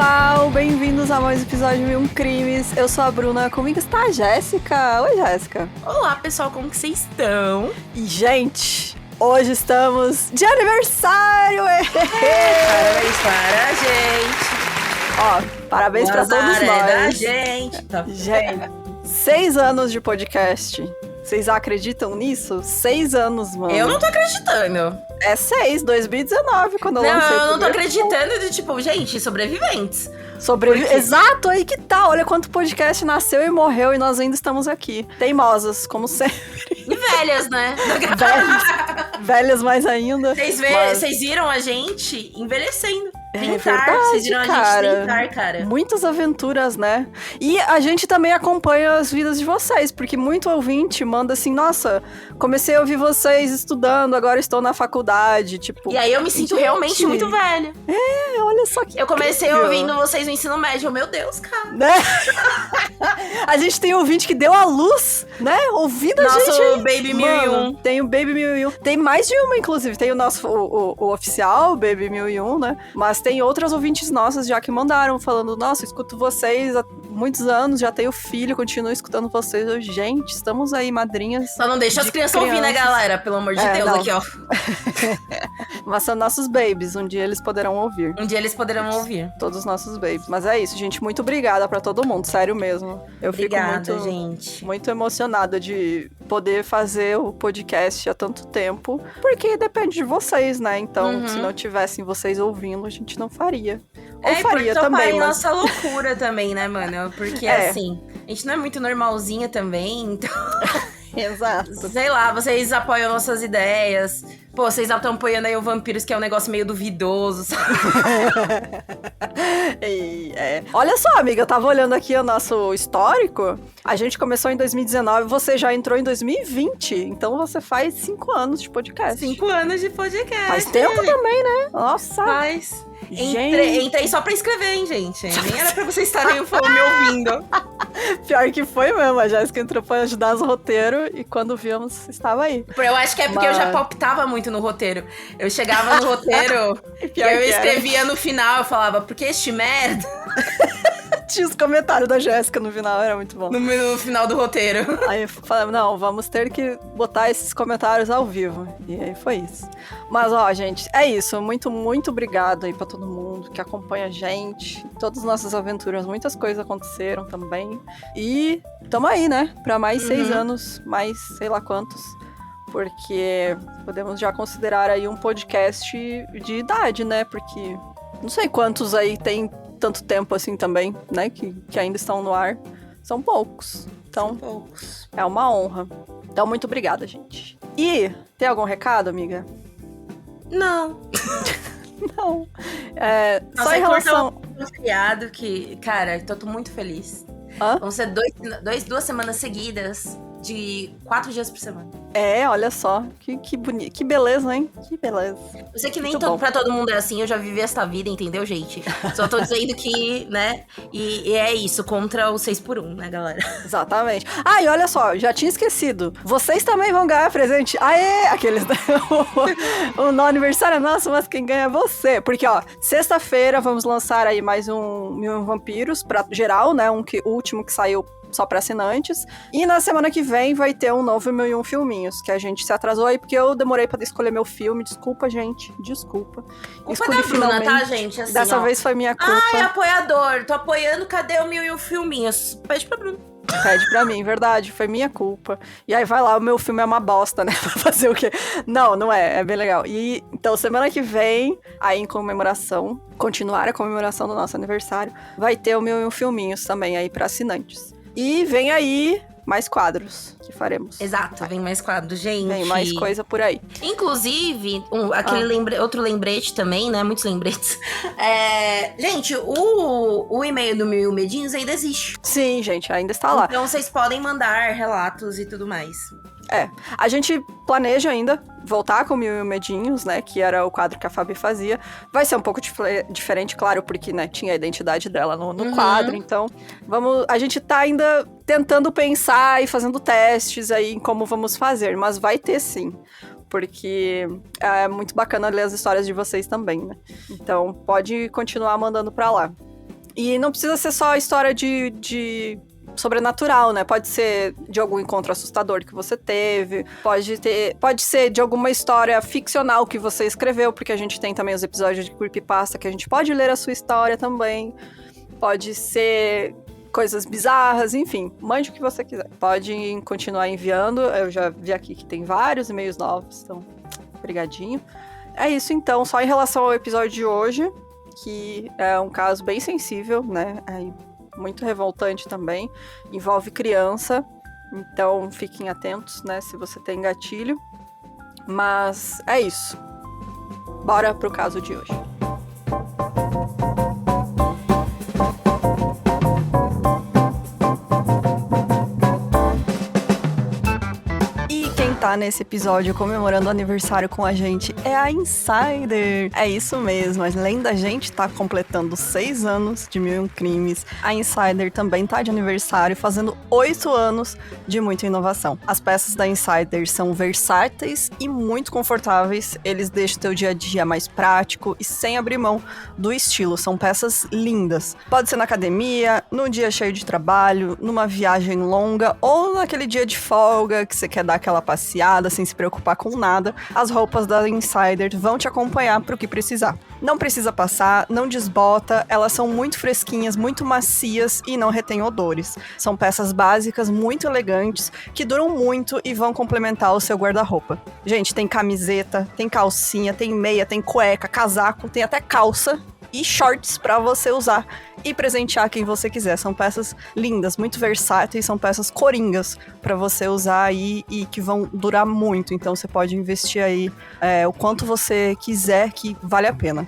pessoal, bem-vindos a mais um episódio de Mil Crimes. Eu sou a Bruna, comigo está a Jéssica. Oi, Jéssica. Olá, pessoal, como que vocês estão? E, gente, hoje estamos de aniversário! Parabéns para a gente! Ó, parabéns para todos nós. Da gente! Gente, 6 anos de podcast. Vocês acreditam nisso? 6 anos, mano. Eu não tô acreditando. É 6, 2019, quando eu lancei. Não, eu não tô acreditando de, tipo, gente, sobreviventes. Exato, aí que tá. Olha quanto podcast nasceu e morreu e nós ainda estamos aqui. Teimosas, como sempre. E velhas, né? Velhas mais ainda. Vocês viram a gente envelhecendo. Verdade, vocês viram cara. A gente tentar, cara. Muitas aventuras, né? E a gente também acompanha as vidas de vocês, porque muito ouvinte manda assim, nossa, comecei a ouvir vocês estudando, agora estou na faculdade, tipo... E aí eu me sinto realmente muito velha. É, olha só que eu comecei incrível. ouvindo vocês no ensino médio, meu Deus, cara. Né? A gente tem ouvinte que deu a luz, né? Ouvindo a gente. Nosso Baby 1001. Tem o Baby 1001. Tem mais de uma, inclusive. Tem o nosso, o oficial, Baby 1001, né? Mas tem outras ouvintes nossas já que mandaram, falando, nossa, escuto vocês há muitos anos, já tenho filho, continuo escutando vocês. Eu, gente, estamos aí, madrinhas. Só não deixa as crianças ouvir, né, galera? Pelo amor de Deus, não. aqui, ó. Mas são nossos babies, um dia eles poderão ouvir. Um dia eles poderão ouvir. Todos os nossos babies. Mas é isso, gente, muito obrigada pra todo mundo, sério mesmo. Eu Obrigada, fico gente. muito emocionada de poder fazer o podcast há tanto tempo, porque depende de vocês, né? Então, se não tivessem vocês ouvindo, a gente não faria. Ou faria também, mas... mas... nossa loucura também, né, mano? Porque, assim, a gente não é muito normalzinha também, então... Exato. Sei lá, vocês apoiam nossas ideias. Pô, vocês estão apoiando aí o Vampiros, que é um negócio meio duvidoso, sabe? Olha só, amiga, eu tava olhando aqui o nosso histórico. A gente começou em 2019, você já entrou em 2020. Então você faz 5 anos de podcast. 5 anos de podcast. Faz tempo também, né? Nossa. Faz. Entrei só pra escrever, hein, gente? Nem era pra vocês estarem me ouvindo. Pior que foi mesmo, a Jéssica entrou pra ajudar os roteiros e quando vimos, estava aí. Eu acho que é porque eu já palpitava muito no roteiro. Eu chegava no roteiro e eu escrevia no final, eu falava, porque este merda... Tinha os comentários da Jéssica no final, era muito bom. No final do roteiro. Aí eu falei, não, vamos ter que botar esses comentários ao vivo. E aí foi isso. Mas, ó, gente, é isso. Muito, muito obrigado aí pra todo mundo que acompanha a gente. Todas as nossas aventuras, muitas coisas aconteceram também. E tamo aí, né? Pra mais 6 anos, mais sei lá quantos. Porque podemos já considerar aí um podcast de idade, né? Porque não sei quantos aí tem tanto tempo assim também, né? Que ainda estão no ar. São poucos. Então, é uma honra. Então, muito obrigada, gente. E, tem algum recado, amiga? Não. Não. Nossa, só em relação... um feriado que, cara, tô muito feliz. Vão ser 2 semanas seguidas de 4 dias por semana. Olha só. Que bonito. Que beleza, hein? Que beleza. Eu sei que nem pra todo mundo é assim, eu já vivi essa vida, entendeu, gente? Só tô dizendo que, né? E é isso, contra o 6x1, né, galera? Exatamente. E olha só, já tinha esquecido. Vocês também vão ganhar presente. Aqueles... no aniversário nosso, mas quem ganha é você. Porque, ó, sexta-feira vamos lançar aí mais um Mil Vampiros pra geral, né? O último que saiu só pra assinantes. E na semana que vem vai ter um novo 1001 filminhos, que a gente se atrasou aí, porque eu demorei pra escolher meu filme. Desculpa, gente. Desculpa. Culpa da Bruna, tá, gente? Assim, dessa vez foi minha culpa. Apoiador. Tô apoiando, cadê o 1001 filminhos? Pede pra Bruna. Pede pra mim, verdade, foi minha culpa. E aí vai lá, o meu filme é uma bosta, né? Pra fazer o quê? Não é bem legal. E então, semana que vem, aí em comemoração, continuar a comemoração do nosso aniversário, vai ter o 1001 filminhos também aí pra assinantes. E vem aí mais quadros que faremos. Exato, vem mais quadros, gente. Vem mais coisa por aí. Inclusive, outro lembrete também, né? Muitos lembretes. Gente, o e-mail do Mil Medinhos ainda existe. Sim, gente, ainda está lá. Então vocês podem mandar relatos e tudo mais. A gente planeja ainda voltar com Mil Medinhos, né, que era o quadro que a Fabi fazia. Vai ser um pouco diferente, claro, porque, né, tinha a identidade dela no quadro, então a gente tá ainda tentando pensar e fazendo testes aí em como vamos fazer, mas vai ter sim. Porque é muito bacana ler as histórias de vocês também, né? Então, pode continuar mandando pra lá. E não precisa ser só a história de sobrenatural, né? Pode ser de algum encontro assustador que você teve, pode ser de alguma história ficcional que você escreveu, porque a gente tem também os episódios de Creepypasta que a gente pode ler a sua história também. Pode ser coisas bizarras, enfim, mande o que você quiser. Pode continuar enviando, eu já vi aqui que tem vários e-mails novos, então, brigadinho. É isso então, só em relação ao episódio de hoje, que é um caso bem sensível, né? Muito revoltante também, envolve criança, então fiquem atentos, né, se você tem gatilho. Mas é isso. Bora pro caso de hoje. Tá nesse episódio comemorando o aniversário com a gente é a Insider. É isso mesmo, além da gente tá completando 6 anos de 1001 Crimes, a Insider também tá de aniversário, fazendo 8 anos de muita inovação. As peças da Insider são versáteis e muito confortáveis, eles deixam o teu dia a dia mais prático e sem abrir mão do estilo. São peças lindas. Pode ser na academia, num dia cheio de trabalho, numa viagem longa ou naquele dia de folga que você quer dar aquela passeada sem se preocupar com nada. As roupas da Insider vão te acompanhar pro que precisar. Não precisa passar, não desbota, elas são muito fresquinhas, muito macias e não retêm odores. São peças básicas, muito elegantes, que duram muito e vão complementar o seu guarda-roupa. Gente, tem camiseta, tem calcinha, tem meia, tem cueca, casaco, tem até calça e shorts para você usar e presentear quem você quiser. São peças lindas, muito versáteis, são peças coringas para você usar aí e que vão durar muito. Então você pode investir aí o quanto você quiser, que vale a pena.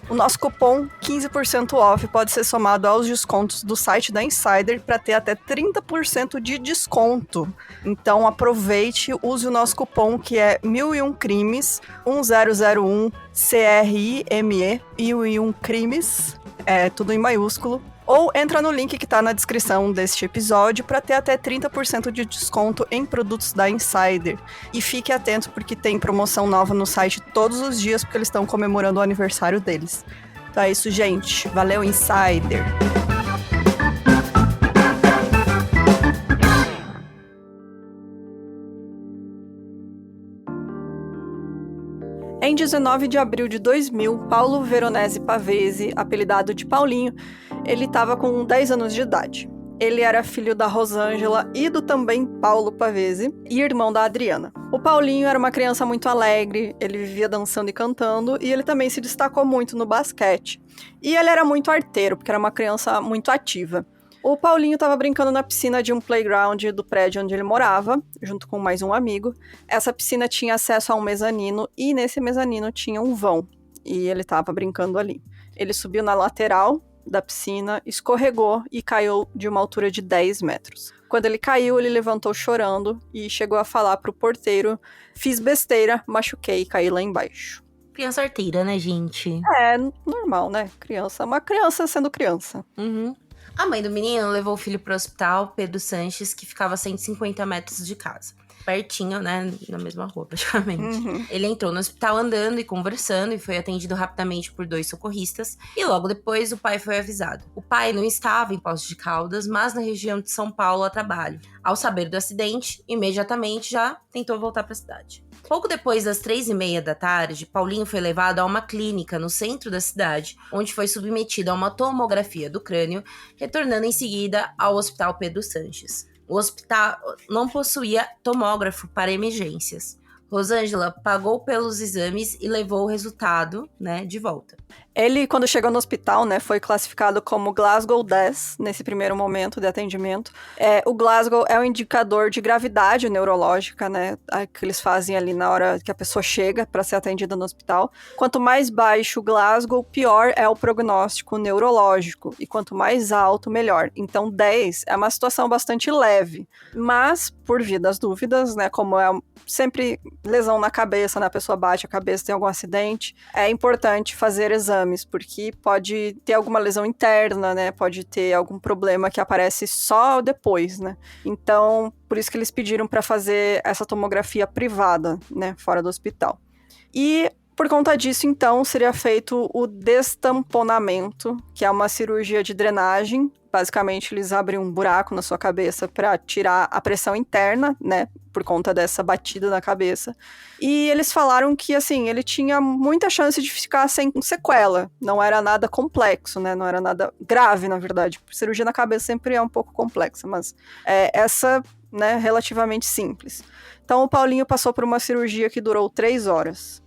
O nosso cupom 15% off pode ser somado aos descontos do site da Insider para ter até 30% de desconto. Então aproveite, use o nosso cupom que é 1001 Crimes 1001 CRIME 1001 Crimes, tudo em maiúsculo. Ou entra no link que tá na descrição deste episódio para ter até 30% de desconto em produtos da Insider. E fique atento porque tem promoção nova no site todos os dias, porque eles estão comemorando o aniversário deles. Então é isso, gente. Valeu, Insider! Em 19 de abril de 2000, Paulo Veronese Pavese, apelidado de Paulinho, ele estava com 10 anos de idade. Ele era filho da Rosângela e do também Paulo Pavese, e irmão da Adriana. O Paulinho era uma criança muito alegre, ele vivia dançando e cantando, e ele também se destacou muito no basquete. E ele era muito arteiro, porque era uma criança muito ativa. O Paulinho estava brincando na piscina de um playground do prédio onde ele morava, junto com mais um amigo. Essa piscina tinha acesso a um mezanino e nesse mezanino tinha um vão. E ele estava brincando ali. Ele subiu na lateral da piscina, escorregou e caiu de uma altura de 10 metros. Quando ele caiu, ele levantou chorando e chegou a falar pro porteiro: "Fiz besteira, machuquei e caí lá embaixo." Criança arteira, né, gente? É, normal, né? Uma criança sendo criança. Uhum. A mãe do menino levou o filho pro hospital Pedro Sanches, que ficava a 150 metros de casa. Pertinho, né? Na mesma rua, praticamente. Uhum. Ele entrou no hospital andando e conversando e foi atendido rapidamente por 2 socorristas. E logo depois, o pai foi avisado. O pai não estava em Poços de Caldas, mas na região de São Paulo a trabalho. Ao saber do acidente, imediatamente já tentou voltar para a cidade. Pouco depois das 3h30 da tarde, Paulinho foi levado a uma clínica no centro da cidade, onde foi submetido a uma tomografia do crânio, retornando em seguida ao Hospital Pedro Sanches. O hospital não possuía tomógrafo para emergências. Rosângela pagou pelos exames e levou o resultado, né, de volta. Ele, quando chegou no hospital, né, foi classificado como Glasgow 10, nesse primeiro momento de atendimento. O Glasgow é um indicador de gravidade neurológica, né, que eles fazem ali na hora que a pessoa chega para ser atendida no hospital. Quanto mais baixo o Glasgow, pior é o prognóstico neurológico. E quanto mais alto, melhor. Então, 10 é uma situação bastante leve. Mas, por via das dúvidas, né, como é sempre lesão na cabeça, né, a pessoa bate a cabeça, tem algum acidente, é importante fazer exames, porque pode ter alguma lesão interna, né, pode ter algum problema que aparece só depois, né. Então, por isso que eles pediram para fazer essa tomografia privada, né, fora do hospital. E por conta disso, então, seria feito o destamponamento, que é uma cirurgia de drenagem. Basicamente, eles abrem um buraco na sua cabeça para tirar a pressão interna, né? Por conta dessa batida na cabeça. E eles falaram que, assim, ele tinha muita chance de ficar sem sequela. Não era nada complexo, né? Não era nada grave, na verdade. Cirurgia na cabeça sempre é um pouco complexa, mas essa, né, relativamente simples. Então, o Paulinho passou por uma cirurgia que durou 3 horas.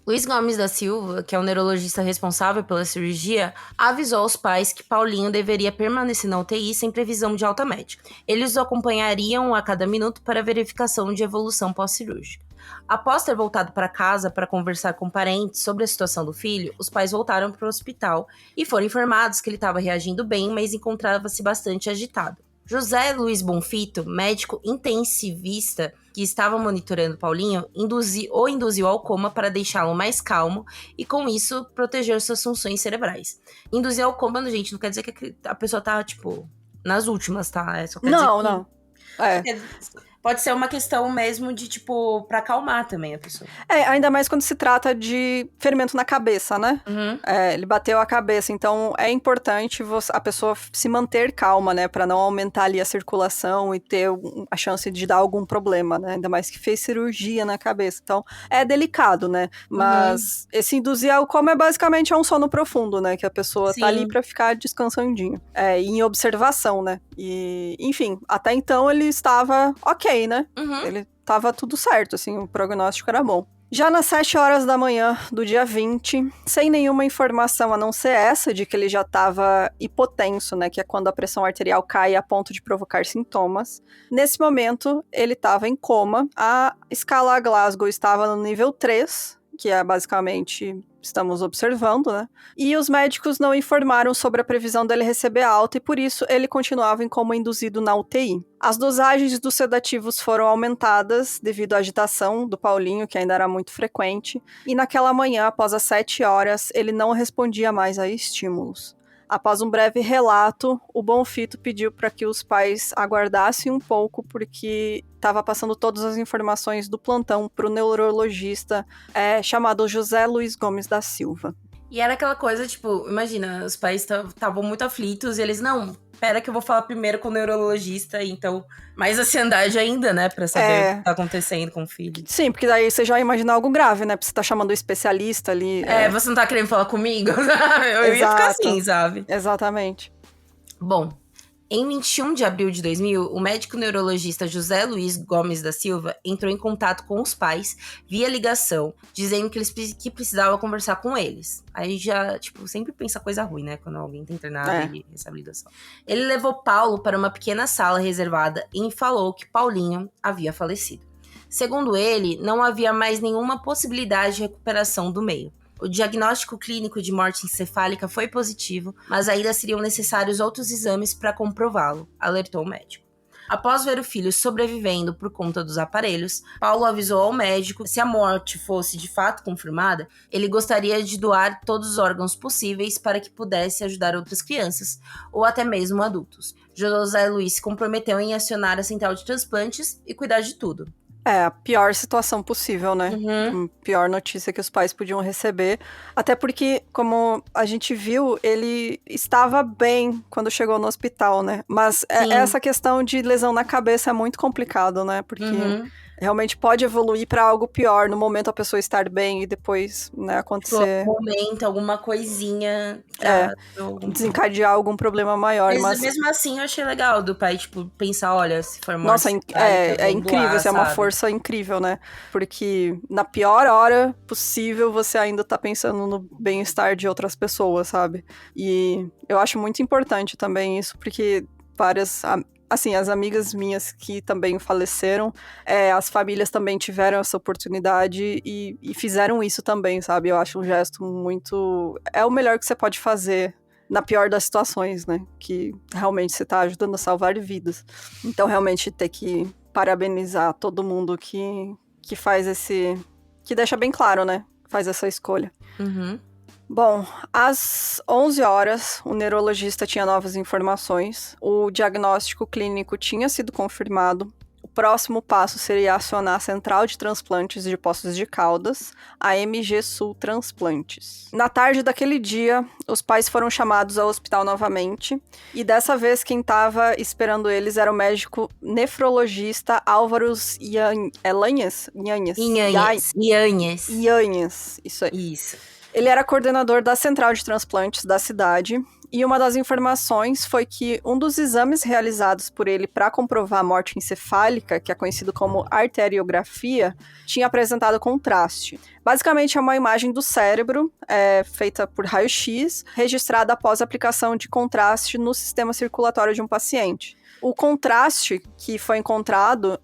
Luiz Gomes da Silva, que é o neurologista responsável pela cirurgia, avisou aos pais que Paulinho deveria permanecer na UTI sem previsão de alta médica. Eles o acompanhariam a cada minuto para verificação de evolução pós-cirúrgica. Após ter voltado para casa para conversar com parentes sobre a situação do filho, os pais voltaram para o hospital e foram informados que ele estava reagindo bem, mas encontrava-se bastante agitado. José Luiz Bonfito, médico intensivista que estava monitorando Paulinho, induziu ao coma para deixá-lo mais calmo e, com isso, proteger suas funções cerebrais. Induzir ao coma, gente, não quer dizer que a pessoa tá, tipo, nas últimas, tá? Só quer dizer que... Não. Pode ser uma questão mesmo de, tipo, pra acalmar também a pessoa. Ainda mais quando se trata de ferimento na cabeça, né? Uhum. Ele bateu a cabeça, então é importante a pessoa se manter calma, né? Pra não aumentar ali a circulação e ter a chance de dar algum problema, né? Ainda mais que fez cirurgia na cabeça. Então, é delicado, né? Mas esse induzir ao coma é basicamente um sono profundo, né? Que a pessoa tá ali pra ficar descansandinho. Em observação, né? E, enfim, até então ele estava ok, né? Ele tava tudo certo, assim, o prognóstico era bom. Já nas 7 horas da manhã do dia 20, sem nenhuma informação a não ser essa de que ele já estava hipotenso, né, que é quando a pressão arterial cai a ponto de provocar sintomas. Nesse momento, ele estava em coma. A escala Glasgow estava no nível 3, que é basicamente... estamos observando, né? E os médicos não informaram sobre a previsão dele receber alta e, por isso, ele continuava em coma induzido na UTI. As dosagens dos sedativos foram aumentadas devido à agitação do Paulinho, que ainda era muito frequente, e naquela manhã, após as 7 horas, ele não respondia mais a estímulos. Após um breve relato, o Bonfito pediu para que os pais aguardassem um pouco, porque estava passando todas as informações do plantão para o neurologista chamado José Luiz Gomes da Silva. E era aquela coisa, tipo, imagina, os pais estavam muito aflitos e eles, não, pera que eu vou falar primeiro com o neurologista, então, mais ansiedade ainda, né, pra saber o que tá acontecendo com o filho. Sim, porque daí você já ia imaginar algo grave, né, porque você tá chamando o especialista ali. Você não tá querendo falar comigo? Eu ia ficar assim, sabe? Exatamente. Bom, em 21 de abril de 2000, o médico neurologista José Luiz Gomes da Silva entrou em contato com os pais via ligação, dizendo que precisava conversar com eles. Aí já, tipo, sempre pensa coisa ruim, né? Quando alguém tá internado e recebe ligação. Ele levou Paulo para uma pequena sala reservada e falou que Paulinho havia falecido. Segundo ele, não havia mais nenhuma possibilidade de recuperação do meio. O diagnóstico clínico de morte encefálica foi positivo, mas ainda seriam necessários outros exames para comprová-lo, alertou o médico. Após ver o filho sobrevivendo por conta dos aparelhos, Paulo avisou ao médico que se a morte fosse de fato confirmada, ele gostaria de doar todos os órgãos possíveis para que pudesse ajudar outras crianças, ou até mesmo adultos. José Luiz se comprometeu em acionar a central de transplantes e cuidar de tudo. A pior situação possível, né? Pior notícia que os pais podiam receber. Até porque, como a gente viu, ele estava bem quando chegou no hospital, né? Mas essa questão de lesão na cabeça é muito complicado, né? Porque realmente pode evoluir para algo pior no momento a pessoa estar bem e depois, né, acontecer... No momento, alguma coisinha... desencadear algum problema maior. Mas mesmo assim, eu achei legal do pai, tipo, pensar, olha, se for morte... Nossa, é incrível, isso é uma força incrível, né? Porque na pior hora possível, você ainda tá pensando no bem-estar de outras pessoas, sabe? E eu acho muito importante também isso, porque várias... Assim, as amigas minhas que também faleceram, as famílias também tiveram essa oportunidade e fizeram isso também, sabe? Eu acho um gesto muito... É o melhor que você pode fazer na pior das situações, né? Que realmente você tá ajudando a salvar vidas. Então, realmente, ter que parabenizar todo mundo que faz que deixa bem claro, né? Faz essa escolha. Bom, às 11 horas, o neurologista tinha novas informações. O diagnóstico clínico tinha sido confirmado. O próximo passo seria acionar a Central de Transplantes de Poços de Caldas, a MG Sul Transplantes. Na tarde daquele dia, os pais foram chamados ao hospital novamente, e dessa vez quem estava esperando eles era o médico nefrologista Álvaro Yanhas, isso aí. Isso. Ele era coordenador da Central de Transplantes da cidade, e uma das informações foi que um dos exames realizados por ele para comprovar a morte encefálica, que é conhecido como arteriografia, tinha apresentado contraste. Basicamente é uma imagem do cérebro, feita por raio-x, registrada após a aplicação de contraste no sistema circulatório de um paciente. O contraste que foi encontrado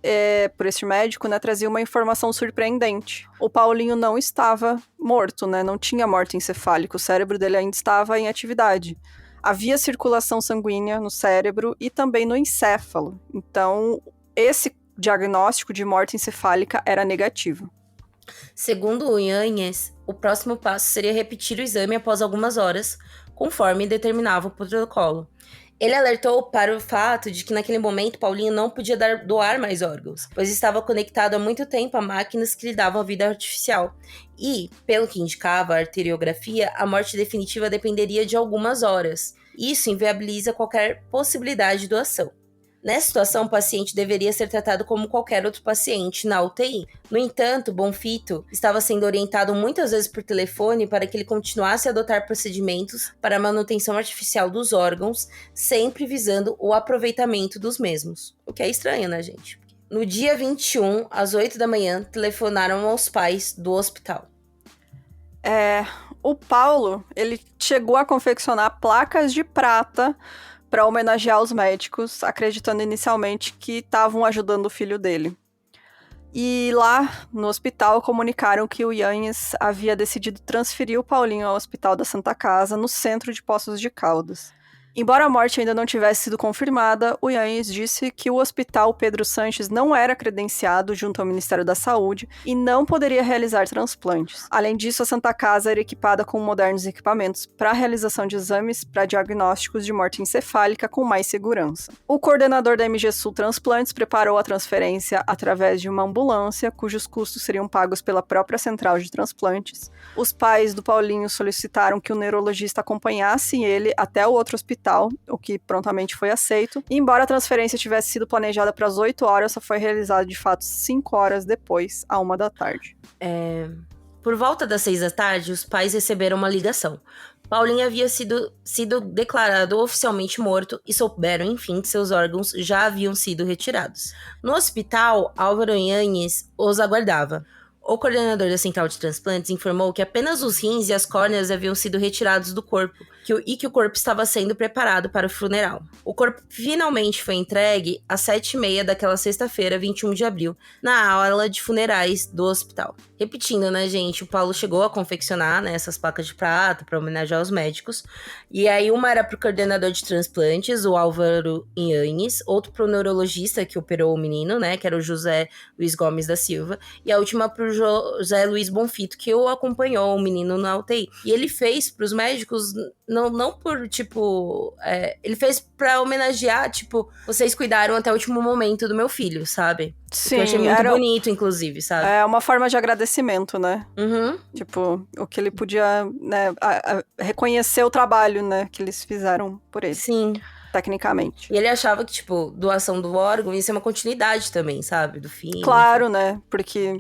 por este médico, né, trazia uma informação surpreendente. O Paulinho não estava morto, né, não tinha morte encefálica, o cérebro dele ainda estava em atividade. Havia circulação sanguínea no cérebro e também no encéfalo. Então, esse diagnóstico de morte encefálica era negativo. Segundo o Yanhas, o próximo passo seria repetir o exame após algumas horas, conforme determinava o protocolo. Ele alertou para o fato de que naquele momento Paulinho não podia doar mais órgãos, pois estava conectado há muito tempo a máquinas que lhe davam a vida artificial. E, pelo que indicava a arteriografia, a morte definitiva dependeria de algumas horas. Isso inviabiliza qualquer possibilidade de doação. Nessa situação, o paciente deveria ser tratado como qualquer outro paciente na UTI. No entanto, Bonfito estava sendo orientado muitas vezes por telefone para que ele continuasse a adotar procedimentos para a manutenção artificial dos órgãos, sempre visando o aproveitamento dos mesmos. O que é estranho, né, gente? No dia 21, às 8 da manhã, telefonaram aos pais do hospital. O Paulo, ele chegou a confeccionar placas de prata para homenagear os médicos, acreditando inicialmente que estavam ajudando o filho dele. E lá no hospital comunicaram que o Yanhas havia decidido transferir o Paulinho ao Hospital da Santa Casa, no centro de Poços de Caldas. Embora a morte ainda não tivesse sido confirmada, o Yanhas disse que o Hospital Pedro Sanches não era credenciado junto ao Ministério da Saúde e não poderia realizar transplantes. Além disso, a Santa Casa era equipada com modernos equipamentos para a realização de exames para diagnósticos de morte encefálica com mais segurança. O coordenador da MG Sul Transplantes preparou a transferência através de uma ambulância, cujos custos seriam pagos pela própria Central de Transplantes. Os pais do Paulinho solicitaram que o neurologista acompanhasse ele até o outro hospital, o que prontamente foi aceito. E embora a transferência tivesse sido planejada para as 8 horas, só foi realizada de fato 5 horas depois, à 1 da tarde. Por volta das 6 da tarde, os pais receberam uma ligação. Paulinho havia sido declarado oficialmente morto e souberam, enfim, que seus órgãos já haviam sido retirados. No hospital, Álvaro Yanhas os aguardava. O coordenador da Central de Transplantes informou que apenas os rins e as córneas haviam sido retirados do corpo e que o corpo estava sendo preparado para o funeral. O corpo finalmente foi entregue às 7h30 daquela sexta-feira, 21 de abril, na ala de funerais do hospital. Repetindo, né, gente, o Paulo chegou a confeccionar, né, essas placas de prata para homenagear os médicos. E aí uma era para o coordenador de transplantes, o Álvaro Yanhas, outro para o neurologista que operou o menino, né, que era o José Luiz Gomes da Silva, e a última para o José Luiz Bonfito, que o acompanhou o menino na UTI. E ele fez para os médicos, não por, tipo... ele fez para homenagear, tipo, vocês cuidaram até o último momento do meu filho, sabe? Sim, eu achei muito bonito, inclusive, sabe? É uma forma de agradecimento, né? Uhum. Tipo, o que ele podia, né, reconhecer o trabalho, né, que eles fizeram por ele. Sim. Tecnicamente. E ele achava que, tipo, doação do órgão ia ser uma continuidade também, sabe? Do filho. Claro, né? Porque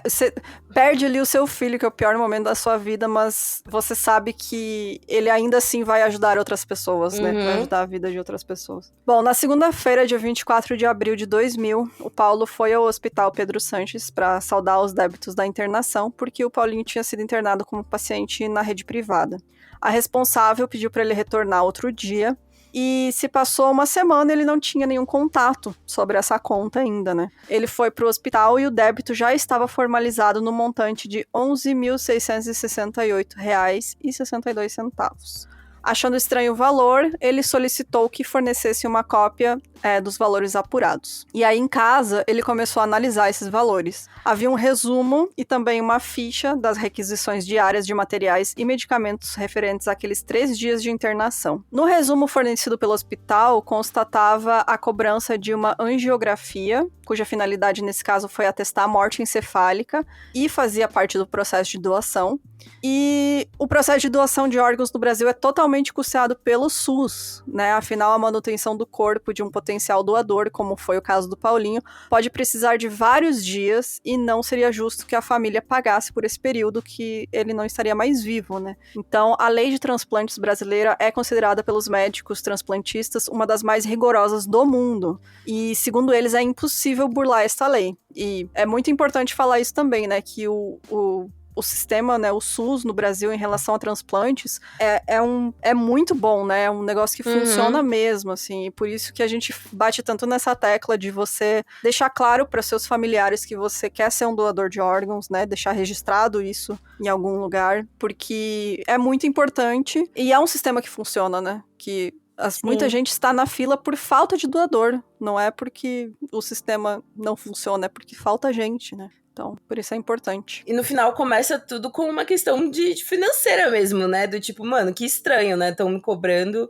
você perde ali o seu filho, que é o pior momento da sua vida, mas você sabe que ele ainda assim vai ajudar outras pessoas, né? Vai ajudar a vida de outras pessoas. Bom, na segunda-feira, dia 24 de abril de 2000, o Paulo foi ao Hospital Pedro Sanches para saldar os débitos da internação, porque o Paulinho tinha sido internado como paciente na rede privada. A responsável pediu para ele retornar outro dia, e se passou uma semana, ele não tinha nenhum contato sobre essa conta ainda, né? Ele foi pro hospital e o débito já estava formalizado no montante de R$ 11.668,62. Achando estranho o valor, ele solicitou que fornecesse uma cópia dos valores apurados. E aí, em casa, ele começou a analisar esses valores. Havia um resumo e também uma ficha das requisições diárias de materiais e medicamentos referentes àqueles 3 dias de internação. No resumo fornecido pelo hospital, constatava a cobrança de uma angiografia, cuja finalidade, nesse caso, foi atestar a morte encefálica e fazia parte do processo de doação. E o processo de doação de órgãos no Brasil é totalmente custeado pelo SUS, né? Afinal, a manutenção do corpo de um potencial doador, como foi o caso do Paulinho, pode precisar de vários dias e não seria justo que a família pagasse por esse período que ele não estaria mais vivo, né? Então, a lei de transplantes brasileira é considerada pelos médicos transplantistas uma das mais rigorosas do mundo. E, segundo eles, é impossível burlar esta lei. E é muito importante falar isso também, né? Que o sistema, né, o SUS no Brasil em relação a transplantes é muito bom, né? É um negócio que funciona mesmo, assim. E por isso que a gente bate tanto nessa tecla de você deixar claro para seus familiares que você quer ser um doador de órgãos, né? Deixar registrado isso em algum lugar, porque é muito importante e é um sistema que funciona, né? Que muita gente está na fila por falta de doador. Não é porque o sistema não funciona, é porque falta gente, né? Então, por isso é importante. E no final começa tudo com uma questão de financeira mesmo, né? Do tipo, mano, que estranho, né? Estão me cobrando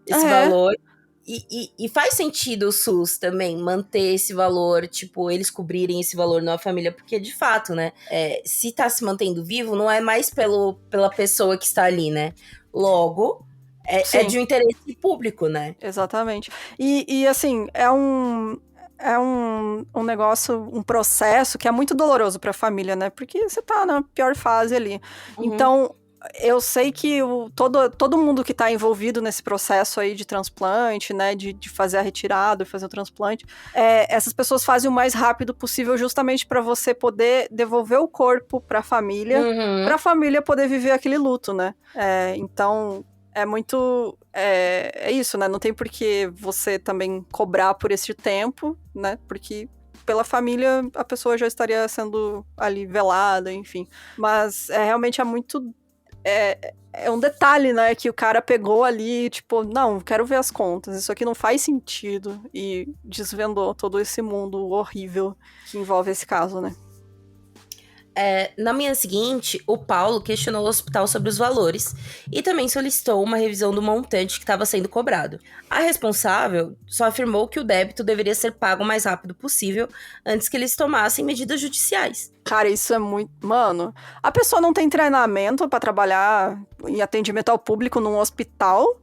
esse valor. E faz sentido o SUS também manter esse valor, tipo, eles cobrirem esse valor na família, porque de fato, né? Se tá se mantendo vivo, não é mais pela pessoa que está ali, né? Logo, é de um interesse público, né? Exatamente. E assim, é um negócio, um processo que é muito doloroso para a família, né? Porque você tá na pior fase ali. Então, eu sei que todo mundo que tá envolvido nesse processo aí de transplante, né? De fazer a retirada e fazer o transplante, essas pessoas fazem o mais rápido possível justamente para você poder devolver o corpo para a família poder viver aquele luto, né? Então, é muito... É isso, né? Não tem por que você também cobrar por esse tempo, né? Porque pela família a pessoa já estaria sendo ali velada, enfim. Mas realmente é muito... É um detalhe, né? Que o cara pegou ali, tipo, não, quero ver as contas. Isso aqui não faz sentido. E desvendou todo esse mundo horrível que envolve esse caso, né? Na manhã seguinte, o Paulo questionou o hospital sobre os valores e também solicitou uma revisão do montante que estava sendo cobrado. A responsável só afirmou que o débito deveria ser pago o mais rápido possível antes que eles tomassem medidas judiciais. Cara, isso é muito... Mano, a pessoa não tem treinamento pra trabalhar em atendimento ao público num hospital?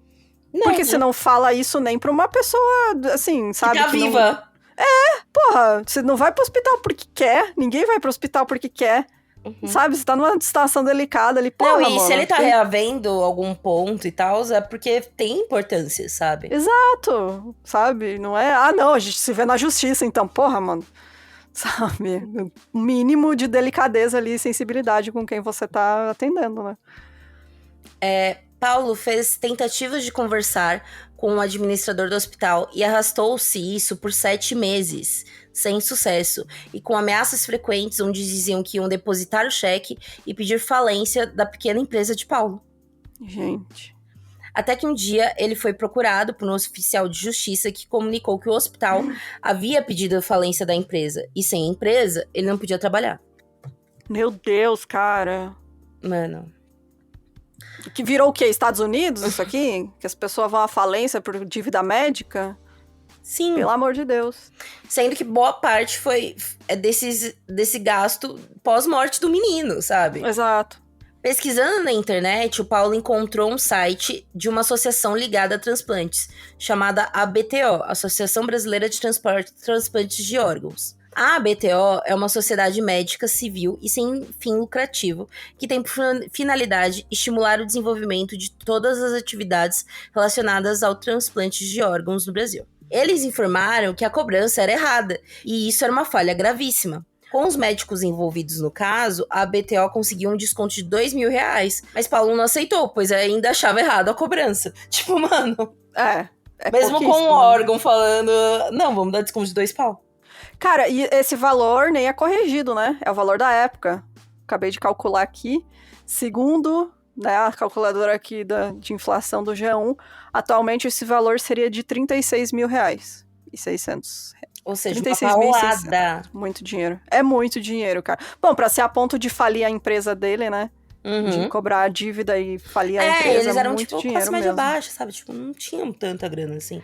Não. Porque você não fala isso nem pra uma pessoa, assim, sabe? Que tá viva. Não... Porra, você não vai pro hospital porque quer. Ninguém vai pro hospital porque quer. Sabe? Você tá numa situação delicada ali, porra, não, e mano, se ele tá reavendo algum ponto e tal, é porque tem importância, sabe? Exato, sabe? Não é, não, a gente se vê na justiça, então, porra, mano. Sabe? O mínimo de delicadeza ali, sensibilidade com quem você tá atendendo, né? Paulo fez tentativas de conversar com o administrador do hospital e arrastou-se isso por 7 meses, sem sucesso, e com ameaças frequentes onde diziam que iam depositar o cheque e pedir falência da pequena empresa de Paulo. Gente. Até que um dia ele foi procurado por um oficial de justiça que comunicou que o hospital havia pedido a falência da empresa, e sem a empresa ele não podia trabalhar. Meu Deus, cara. Mano... Que virou o quê? Estados Unidos, isso aqui? Que as pessoas vão à falência por dívida médica? Sim. Pelo amor de Deus. Sendo que boa parte foi desse gasto pós-morte do menino, sabe? Exato. Pesquisando na internet, o Paulo encontrou um site de uma associação ligada a transplantes, chamada ABTO, Associação Brasileira de Transplantes de Órgãos. A ABTO é uma sociedade médica civil e sem fim lucrativo que tem por finalidade estimular o desenvolvimento de todas as atividades relacionadas ao transplante de órgãos no Brasil. Eles informaram que a cobrança era errada e isso era uma falha gravíssima. Com os médicos envolvidos no caso, a ABTO conseguiu um desconto de R$2.000, mas Paulo não aceitou, pois ainda achava errado a cobrança. Tipo, mano... mesmo com um órgão falando, não, vamos dar desconto de R$2. Cara, e esse valor nem é corrigido, né? É o valor da época. Acabei de calcular aqui. Segundo né, a calculadora aqui de inflação do G1, atualmente esse valor seria de R$36.600. Ou seja, uma 36.600. paulada. Muito dinheiro. É muito dinheiro, cara. Bom, pra ser a ponto de falir a empresa dele, né? De cobrar a dívida e falir a empresa, eles eram, muito tipo, dinheiro classe média mesmo. baixa, sabe? Tipo, não tinham tanta grana, assim.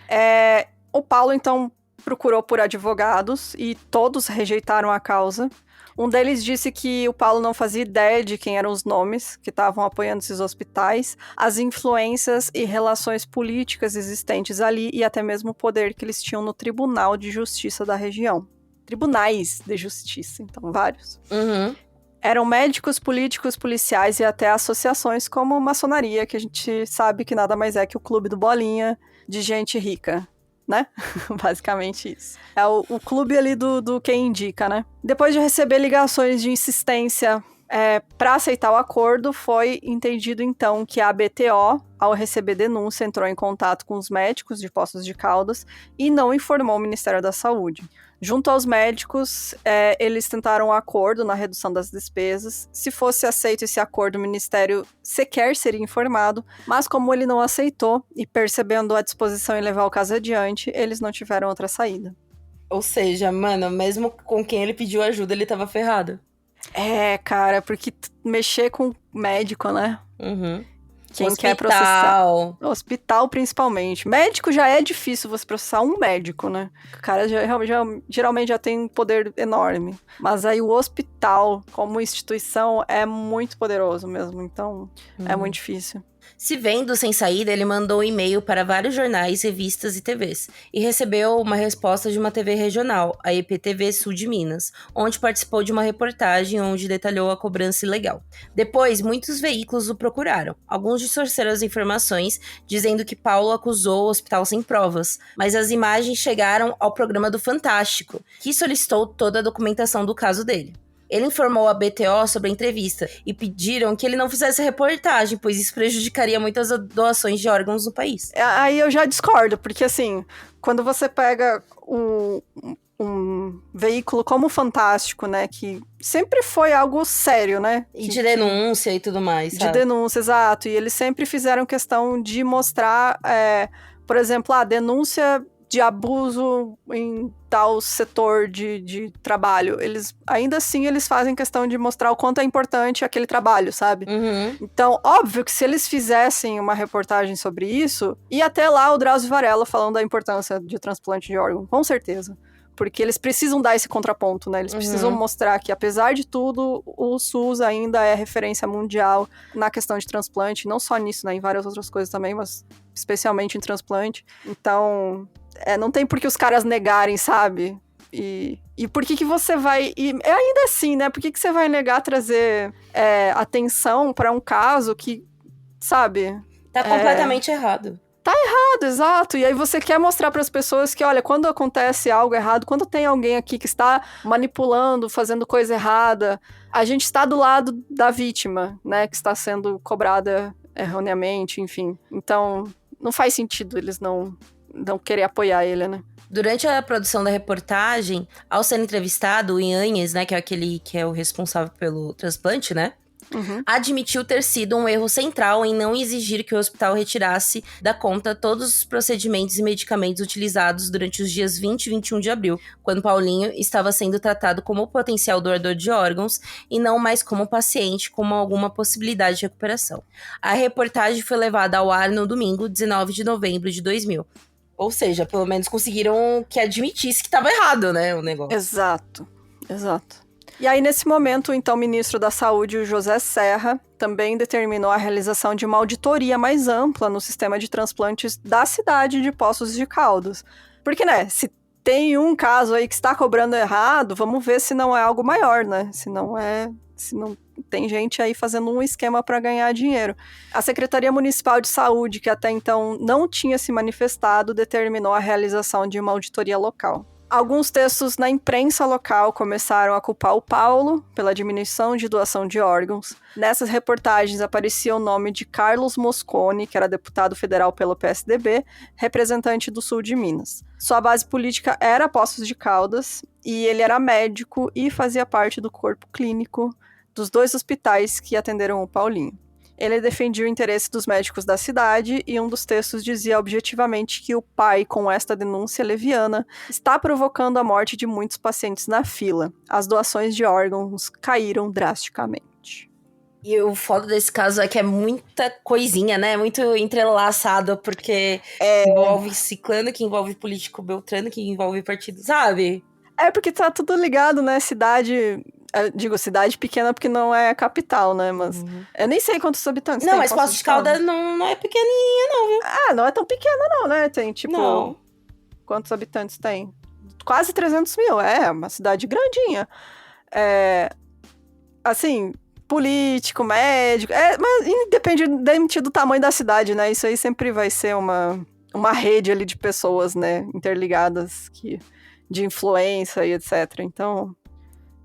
O Paulo, então, procurou por advogados e todos rejeitaram a causa. Um deles disse que o Paulo não fazia ideia de quem eram os nomes que estavam apoiando esses hospitais, as influências e relações políticas existentes ali e até mesmo o poder que eles tinham no Tribunal de Justiça da região. Tribunais de Justiça, então, vários. Eram médicos, políticos, policiais e até associações como maçonaria, que a gente sabe que nada mais é que o clube do Bolinha de gente rica, né? Basicamente isso. É o clube ali do quem indica, né? Depois de receber ligações de insistência para aceitar o acordo, foi entendido então que a BTO, ao receber denúncia, entrou em contato com os médicos de Poços de Caldas e não informou o Ministério da Saúde. Junto aos médicos, eles tentaram um acordo na redução das despesas. Se fosse aceito esse acordo, o Ministério sequer seria informado, mas como ele não aceitou e percebendo a disposição em levar o caso adiante, eles não tiveram outra saída. Ou seja, mano, mesmo com quem ele pediu ajuda, ele tava ferrado. Cara, porque mexer com médico, né? Quem Hospital. quer processar. Hospital, principalmente. Médico já é difícil você processar um médico, né? O cara geralmente já tem um poder enorme. Mas aí o hospital, como instituição, é muito poderoso mesmo. Então, é muito difícil. Se vendo sem saída, ele mandou um e-mail para vários jornais, revistas e TVs, e recebeu uma resposta de uma TV regional, a EPTV Sul de Minas, onde participou de uma reportagem onde detalhou a cobrança ilegal. Depois, muitos veículos o procuraram. Alguns distorceram as informações, dizendo que Paulo acusou o hospital sem provas, mas as imagens chegaram ao programa do Fantástico, que solicitou toda a documentação do caso dele. Ele informou a BTO sobre a entrevista e pediram que ele não fizesse reportagem, pois isso prejudicaria muitas doações de órgãos no país. Aí eu já discordo, porque assim, quando você pega um veículo como o Fantástico, né, que sempre foi algo sério, né? E de denúncia e tudo mais, sabe? De denúncia, exato. E eles sempre fizeram questão de mostrar, por exemplo, a denúncia de abuso em tal setor de trabalho. Ainda assim, eles fazem questão de mostrar o quanto é importante aquele trabalho, sabe? Então, óbvio que se eles fizessem uma reportagem sobre isso, ia até lá o Drauzio Varela falando da importância de transplante de órgão, com certeza. Porque eles precisam dar esse contraponto, né? Eles precisam mostrar que, apesar de tudo, o SUS ainda é referência mundial na questão de transplante. Não só nisso, né? Em várias outras coisas também, mas especialmente em transplante. Então, não tem por que os caras negarem, sabe? E por que você vai... E ainda assim, né? Por que você vai negar trazer atenção para um caso que, sabe... Tá completamente errado. Tá errado, exato. E aí você quer mostrar para as pessoas que, olha, quando acontece algo errado, quando tem alguém aqui que está manipulando, fazendo coisa errada, a gente está do lado da vítima, né? Que está sendo cobrada erroneamente, enfim. Então, não faz sentido eles não querer apoiar ele, né? Durante a produção da reportagem, ao ser entrevistado, o Yanhes, né, que é aquele que é o responsável pelo transplante, né? Admitiu ter sido um erro central em não exigir que o hospital retirasse da conta todos os procedimentos e medicamentos utilizados durante os dias 20 e 21 de abril, quando Paulinho estava sendo tratado como potencial doador de órgãos e não mais como paciente com alguma possibilidade de recuperação. A reportagem foi levada ao ar no domingo, 19 de novembro de 2000. Ou seja, pelo menos conseguiram que admitisse que estava errado, né, o negócio. Exato. E aí, nesse momento, então, o ministro da Saúde, o José Serra, também determinou a realização de uma auditoria mais ampla no sistema de transplantes da cidade de Poços de Caldas. Porque, né, se tem um caso aí que está cobrando errado, vamos ver se não é algo maior, né? Se não tem gente aí fazendo um esquema para ganhar dinheiro. A Secretaria Municipal de Saúde, que até então não tinha se manifestado, determinou a realização de uma auditoria local. Alguns textos na imprensa local começaram a culpar o Paulo pela diminuição de doação de órgãos. Nessas reportagens aparecia o nome de Carlos Mosconi, que era deputado federal pelo PSDB, representante do sul de Minas. Sua base política era Poços de Caldas, e ele era médico e fazia parte do corpo clínico dos 2 hospitais que atenderam o Paulinho. Ele defendia o interesse dos médicos da cidade e um dos textos dizia objetivamente que o pai, com esta denúncia leviana, está provocando a morte de muitos pacientes na fila. As doações de órgãos caíram drasticamente. E o foda desse caso é que é muita coisinha, né? Muito entrelaçado, porque envolve ciclano, que envolve político beltrano, que envolve partido, sabe? É porque tá tudo ligado, né? Cidade... Digo cidade pequena porque não é capital, né? Mas eu nem sei quantos habitantes tem. Não, mas Poços de Caldas não é pequenininha, não, viu? Ah, não é tão pequena não, né? Tem, tipo... Não. Quantos habitantes tem? Quase 300 mil. É, uma cidade grandinha. Assim, político, médico... mas independente do tamanho da cidade, né? Isso aí sempre vai ser uma rede ali de pessoas, né? Interligadas, de influência e etc. Então...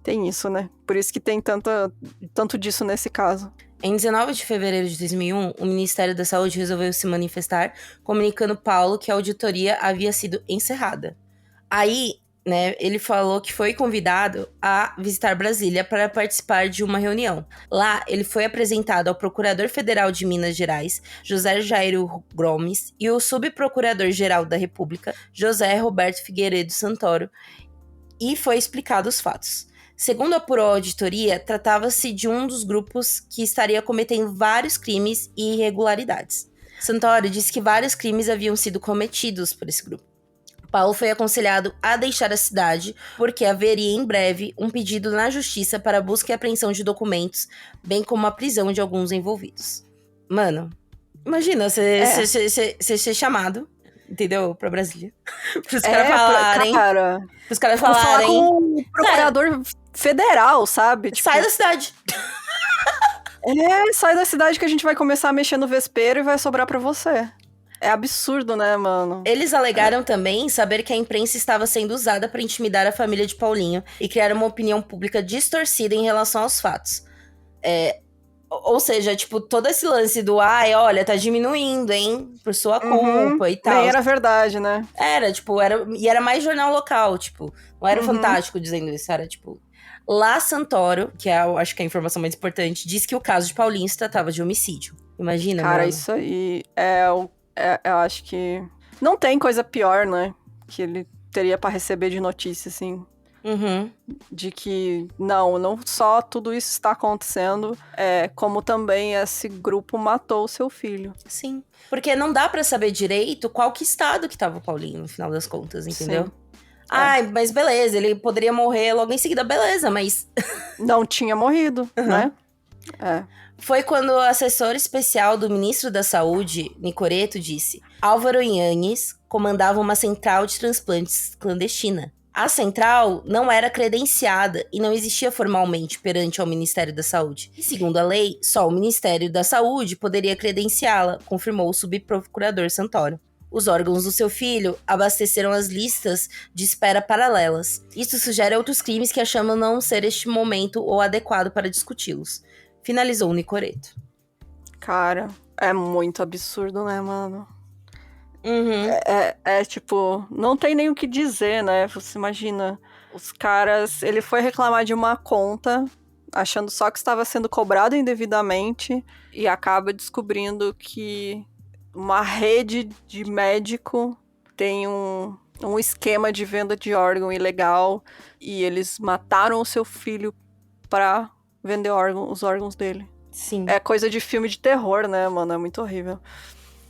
Tem isso, né? Por isso que tem tanto disso nesse caso. Em 19 de fevereiro de 2001, o Ministério da Saúde resolveu se manifestar, comunicando Paulo que a auditoria havia sido encerrada. Aí, né, ele falou que foi convidado a visitar Brasília para participar de uma reunião. Lá, ele foi apresentado ao Procurador Federal de Minas Gerais, José Jairo Gomes, e o Subprocurador-Geral da República, José Roberto Figueiredo Santoro, e foi explicado os fatos. Segundo apurou a auditoria, tratava-se de um dos grupos que estaria cometendo vários crimes e irregularidades. Santoro disse que vários crimes haviam sido cometidos por esse grupo. Paulo foi aconselhado a deixar a cidade, porque haveria em breve um pedido na justiça para busca e apreensão de documentos, bem como a prisão de alguns envolvidos. Mano, imagina você ser chamado, entendeu? Pra Brasília. Pros caras falarem. Pros caras falarem. Falar com o procurador federal, sabe? Tipo, sai da cidade. Sai da cidade que a gente vai começar a mexer no vespeiro e vai sobrar pra você. É absurdo, né, mano? Eles alegaram também saber que a imprensa estava sendo usada para intimidar a família de Paulinho e criar uma opinião pública distorcida em relação aos fatos. Ou seja, tipo, todo esse lance do olha, tá diminuindo, hein? Por sua culpa e tal. Nem era verdade, né? Era mais jornal local, tipo, não era o Fantástico dizendo isso, era tipo... Lá Santoro, que eu acho que é a informação mais importante, diz que o caso de Paulinho se tratava de homicídio. Imagina, cara, mano. Isso aí eu acho que... Não tem coisa pior, né? Que ele teria pra receber de notícia, assim. De que não só tudo isso está acontecendo, como também esse grupo matou o seu filho. Sim, porque não dá pra saber direito qual que estado que tava o Paulinho, no final das contas, entendeu? Sim. Mas beleza, ele poderia morrer logo em seguida, beleza, mas... Não tinha morrido, né? Foi quando o assessor especial do ministro da Saúde, Nicoreto, disse: Álvaro Yannis comandava uma central de transplantes clandestina. A central não era credenciada e não existia formalmente perante ao Ministério da Saúde. E, segundo a lei, só o Ministério da Saúde poderia credenciá-la, confirmou o subprocurador Santoro. Os órgãos do seu filho abasteceram as listas de espera paralelas. Isso sugere outros crimes que achamos não ser este momento ou adequado para discuti-los. Finalizou o Nicoreto. Cara, é muito absurdo, né, mano? Tipo, não tem nem o que dizer, né? Você imagina, os caras... Ele foi reclamar de uma conta, achando só que estava sendo cobrado indevidamente, e acaba descobrindo que uma rede de médico tem um esquema de venda de órgão ilegal, e eles mataram o seu filho pra vender os órgãos dele. Sim. É coisa de filme de terror, né, mano? É muito horrível.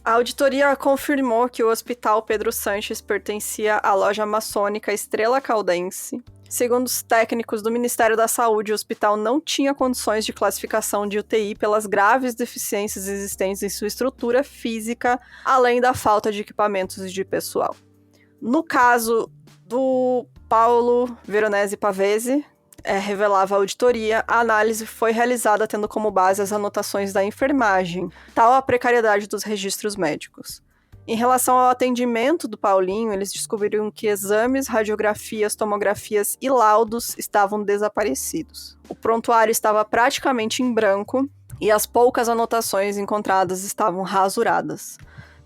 A auditoria confirmou que o Hospital Pedro Sanches pertencia à loja maçônica Estrela Caldense. Segundo os técnicos do Ministério da Saúde, o hospital não tinha condições de classificação de UTI pelas graves deficiências existentes em sua estrutura física, além da falta de equipamentos e de pessoal. No caso do Paulo Veronese Pavese, revelava a auditoria, a análise foi realizada tendo como base as anotações da enfermagem, tal a precariedade dos registros médicos. Em relação ao atendimento do Paulinho, eles descobriram que exames, radiografias, tomografias e laudos estavam desaparecidos. O prontuário estava praticamente em branco e as poucas anotações encontradas estavam rasuradas.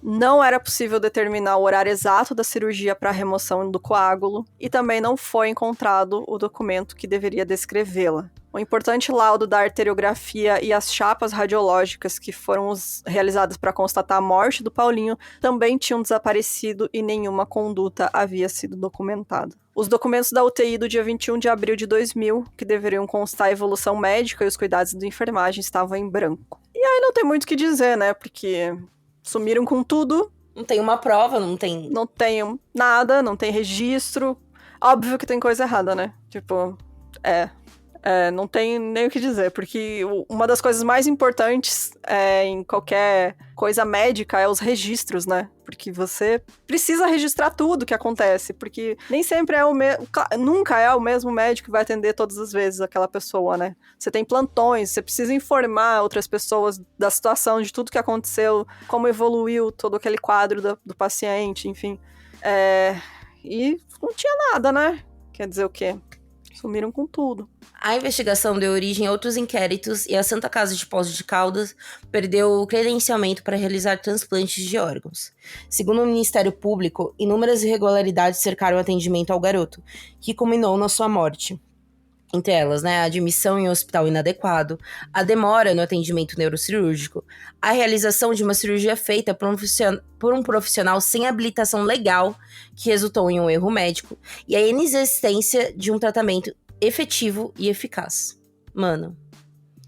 Não era possível determinar o horário exato da cirurgia para a remoção do coágulo e também não foi encontrado o documento que deveria descrevê-la. O importante laudo da arteriografia e as chapas radiológicas que foram realizadas para constatar a morte do Paulinho também tinham desaparecido e nenhuma conduta havia sido documentada. Os documentos da UTI do dia 21 de abril de 2000, que deveriam constar a evolução médica e os cuidados de enfermagem, estavam em branco. E aí não tem muito o que dizer, né? Porque sumiram com tudo. Não tem uma prova, não tem... Não tem nada, não tem registro. Óbvio que tem coisa errada, né? Tipo, não tem nem o que dizer, porque uma das coisas mais importantes em qualquer coisa médica é os registros, né? Porque você precisa registrar tudo que acontece, porque nem sempre nunca é o mesmo médico que vai atender todas as vezes aquela pessoa, né? Você tem plantões, você precisa informar outras pessoas da situação, de tudo que aconteceu, como evoluiu todo aquele quadro do paciente, enfim. E não tinha nada, né? Quer dizer o quê? Sumiram com tudo. A investigação deu origem a outros inquéritos e a Santa Casa de Poços de Caldas perdeu o credenciamento para realizar transplantes de órgãos. Segundo o Ministério Público, inúmeras irregularidades cercaram o atendimento ao garoto, que culminou na sua morte. Entre elas, a admissão em um hospital inadequado, a demora no atendimento neurocirúrgico, a realização de uma cirurgia feita por um profissional sem habilitação legal, que resultou em um erro médico, e a inexistência de um tratamento efetivo e eficaz. Mano.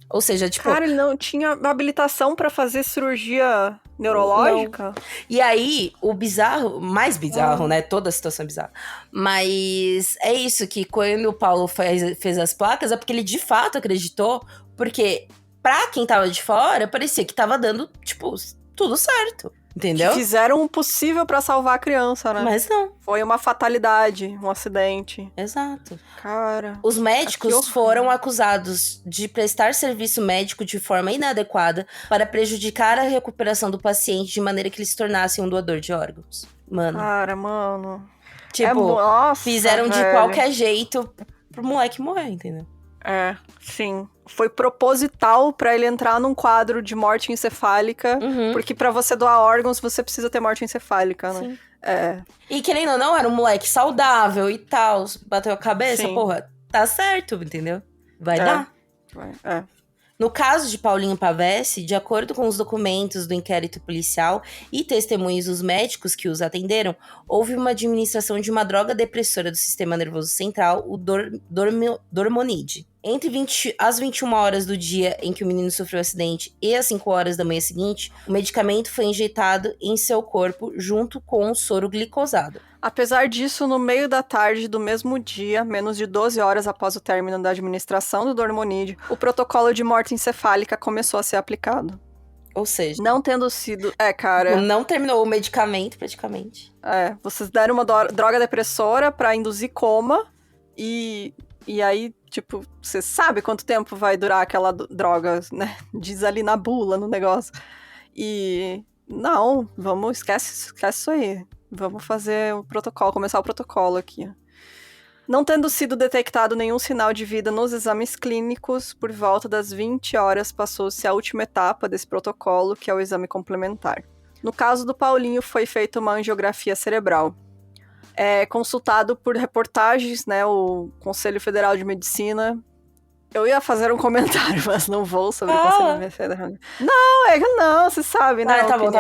Ou seja, tipo... Cara, ele não tinha habilitação pra fazer cirurgia neurológica? Não. E aí, o bizarro, mais bizarro, né? Toda a situação é bizarra. Mas é isso, que quando o Paulo fez as placas, é porque ele de fato acreditou, porque pra quem tava de fora, parecia que tava dando, tipo, tudo certo. Entendeu? Que fizeram o possível pra salvar a criança, né? Mas não. Foi uma fatalidade, um acidente. Exato. Cara. Os médicos foram acusados de prestar serviço médico de forma inadequada para prejudicar a recuperação do paciente de maneira que ele se tornasse um doador de órgãos. Mano. Cara, mano. Tipo, nossa, fizeram de qualquer jeito pro moleque morrer, entendeu? Sim. Foi proposital pra ele entrar num quadro de morte encefálica, porque pra você doar órgãos, você precisa ter morte encefálica, né? Sim. E querendo ou não, era um moleque saudável e tal, bateu a cabeça, Sim. porra, tá certo, entendeu? Vai dar. No caso de Paulinho Pavese, de acordo com os documentos do inquérito policial e testemunhos dos médicos que os atenderam, houve uma administração de uma droga depressora do sistema nervoso central, o Dormonide. Entre as 21 horas do dia em que o menino sofreu o acidente e as 5 horas da manhã seguinte, o medicamento foi injetado em seu corpo junto com o soro glicosado. Apesar disso, no meio da tarde do mesmo dia, menos de 12 horas após o término da administração do Dormonide, o protocolo de morte encefálica começou a ser aplicado. Ou seja... Não tendo sido... cara... Não terminou o medicamento, praticamente. Vocês deram uma droga depressora pra induzir coma e aí, tipo, você sabe quanto tempo vai durar aquela droga, né? Diz ali na bula, no negócio. E... Não, esquece isso aí. Vamos fazer o protocolo, começar o protocolo aqui. Não tendo sido detectado nenhum sinal de vida nos exames clínicos, por volta das 20 horas passou-se a última etapa desse protocolo, que é o exame complementar. No caso do Paulinho, foi feita uma angiografia cerebral. Consultado por reportagens, né, o Conselho Federal de Medicina. Eu ia fazer um comentário, mas não vou sobre o Conselho Federal. Não, você sabe, né? Tá bom.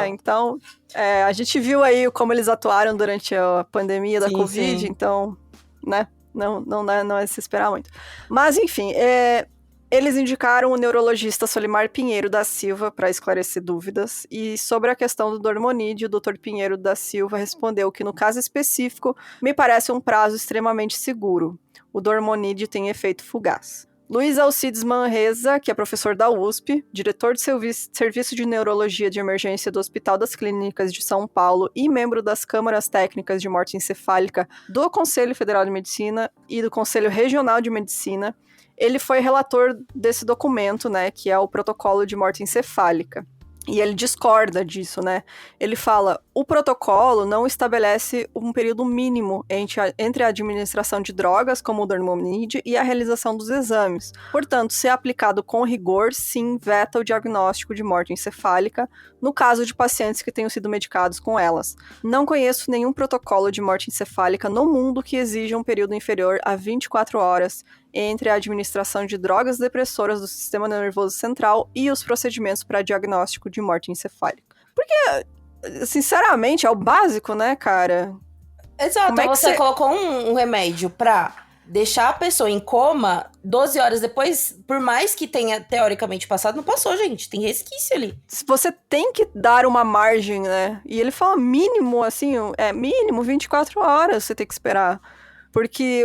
Então, a gente viu aí como eles atuaram durante a pandemia da Covid, então, né? Não é se esperar muito. Mas, enfim, eles indicaram o neurologista Solimar Pinheiro da Silva para esclarecer dúvidas, e sobre a questão do Dormonide, o Dr. Pinheiro da Silva respondeu que, no caso específico, me parece um prazo extremamente seguro. O Dormonide tem efeito fugaz. Luiz Alcides Manresa, que é professor da USP, diretor de Serviço de Neurologia de Emergência do Hospital das Clínicas de São Paulo e membro das Câmaras Técnicas de Morte Encefálica do Conselho Federal de Medicina e do Conselho Regional de Medicina, ele foi relator desse documento, né, que é o Protocolo de Morte Encefálica. E ele discorda disso, né? Ele fala, o protocolo não estabelece um período mínimo entre a administração de drogas, como o Dormonide, e a realização dos exames. Portanto, se aplicado com rigor, sim, veta o diagnóstico de morte encefálica, no caso de pacientes que tenham sido medicados com elas. Não conheço nenhum protocolo de morte encefálica no mundo que exija um período inferior a 24 horas entre a administração de drogas depressoras do sistema nervoso central e os procedimentos para diagnóstico de morte encefálica. Porque, sinceramente, é o básico, né, cara? Exato, então você colocou um remédio pra deixar a pessoa em coma 12 horas depois, por mais que tenha teoricamente passado, não passou, gente. Tem resquício ali. Você tem que dar uma margem, né? E ele fala mínimo, assim, mínimo 24 horas você tem que esperar. Porque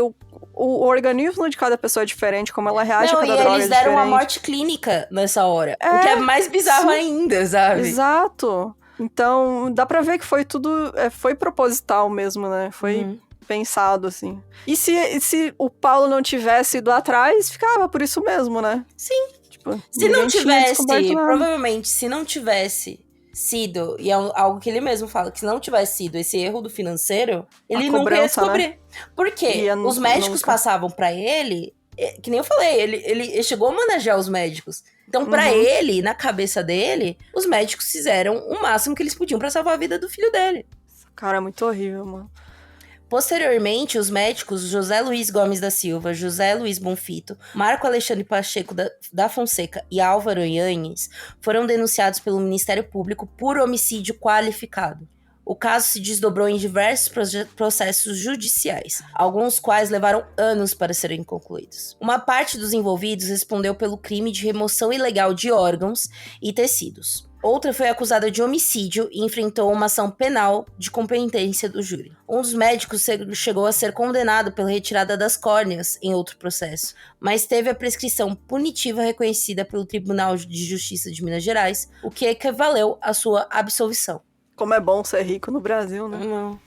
o organismo de cada pessoa é diferente, como ela reage a cada droga é diferente. Eles deram uma morte clínica nessa hora. O que é mais bizarro ainda, sabe? Exato. Então, dá pra ver que foi tudo... foi proposital mesmo, né? Foi... pensado, assim. E se o Paulo não tivesse ido atrás, ficava por isso mesmo, né? Sim. Tipo, se não tivesse, provavelmente, se não tivesse sido, e é algo que ele mesmo fala, que se não tivesse sido esse erro do financeiro, ele nunca ia descobrir. Né? Porque os médicos passavam pra ele, que nem eu falei, ele chegou a manejar os médicos. Então, pra ele, na cabeça dele, os médicos fizeram o máximo que eles podiam pra salvar a vida do filho dele. Cara, é muito horrível, mano. Posteriormente, os médicos José Luiz Gomes da Silva, José Luiz Bonfito, Marco Alexandre Pacheco da Fonseca e Álvaro Yanhes foram denunciados pelo Ministério Público por homicídio qualificado. O caso se desdobrou em diversos processos judiciais, alguns quais levaram anos para serem concluídos. Uma parte dos envolvidos respondeu pelo crime de remoção ilegal de órgãos e tecidos. Outra foi acusada de homicídio e enfrentou uma ação penal de competência do júri. Um dos médicos chegou a ser condenado pela retirada das córneas em outro processo, mas teve a prescrição punitiva reconhecida pelo Tribunal de Justiça de Minas Gerais, o que equivaleu à sua absolvição. Como é bom ser rico no Brasil, né? Não.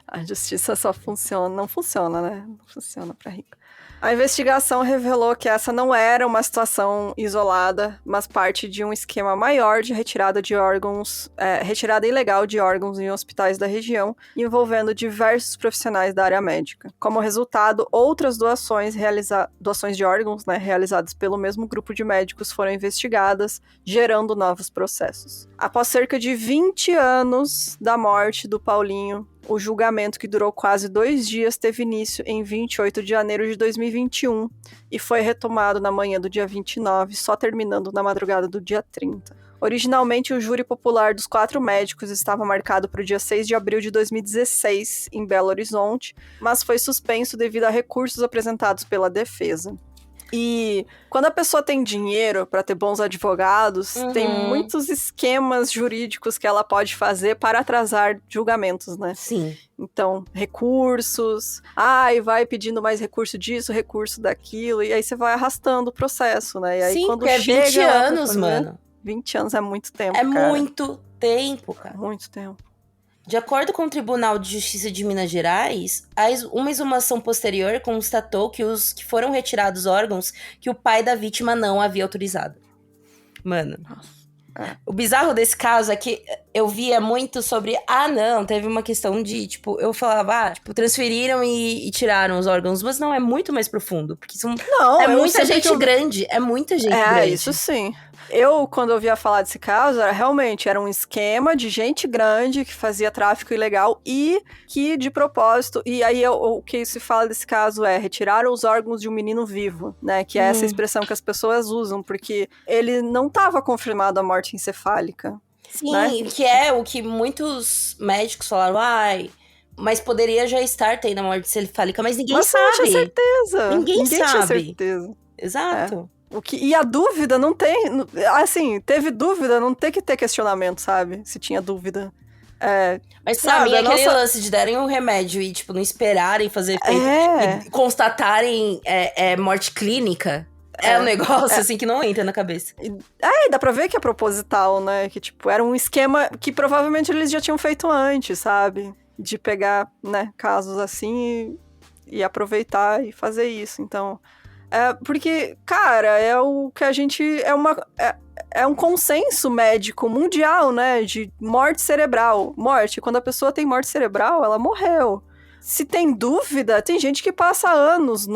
A justiça só funciona... Não funciona, né? Não funciona pra rico. A investigação revelou que essa não era uma situação isolada, mas parte de um esquema maior de retirada de órgãos, retirada ilegal de órgãos em hospitais da região, envolvendo diversos profissionais da área médica. Como resultado, outras doações de órgãos, né, realizadas pelo mesmo grupo de médicos foram investigadas, gerando novos processos. Após cerca de 20 anos da morte do Paulinho, o julgamento, que durou quase 2 dias, teve início em 28 de janeiro de 2021 e foi retomado na manhã do dia 29, só terminando na madrugada do dia 30. Originalmente, o júri popular dos 4 médicos estava marcado para o dia 6 de abril de 2016, em Belo Horizonte, mas foi suspenso devido a recursos apresentados pela defesa. E quando a pessoa tem dinheiro para ter bons advogados, tem muitos esquemas jurídicos que ela pode fazer para atrasar julgamentos, né? Sim. Então, recursos, e vai pedindo mais recurso disso, recurso daquilo, e aí você vai arrastando o processo, né? E aí, sim, quando porque chega 20 anos, mano. 20 anos é muito tempo, cara. É muito tempo, cara. Muito tempo. De acordo com o Tribunal de Justiça de Minas Gerais, uma exumação posterior constatou que foram retirados órgãos que o pai da vítima não havia autorizado. Mano, o bizarro desse caso é que eu via muito sobre, não, teve uma questão de, tipo, eu falava, transferiram e tiraram os órgãos, mas não, é muito mais profundo, porque é muita gente grande, é muita gente grande. É, isso sim. Quando eu ouvia falar desse caso, era um esquema de gente grande que fazia tráfico ilegal e que, de propósito... E aí, o que se fala desse caso é retiraram os órgãos de um menino vivo, né? Que é essa expressão que as pessoas usam, porque ele não estava confirmado a morte encefálica. Sim, né? Que é o que muitos médicos falaram, mas poderia já estar tendo a morte encefálica, mas ninguém sabe. Não tinha certeza. Ninguém sabe. Tinha certeza. Exato. E a dúvida não tem... Assim, teve dúvida, não tem que ter questionamento, sabe? Se tinha dúvida. Mas pra mim, aquele lance de darem um remédio e, não esperarem fazer efeito, e constatarem morte clínica... É um negócio, assim, que não entra na cabeça. Dá pra ver que é proposital, né? Que, era um esquema que provavelmente eles já tinham feito antes, sabe? De pegar, né, casos assim e aproveitar e fazer isso. Então, porque, cara, é o que a gente... É um consenso médico mundial, né? De morte cerebral. Quando a pessoa tem morte cerebral, ela morreu. Se tem dúvida, tem gente que passa anos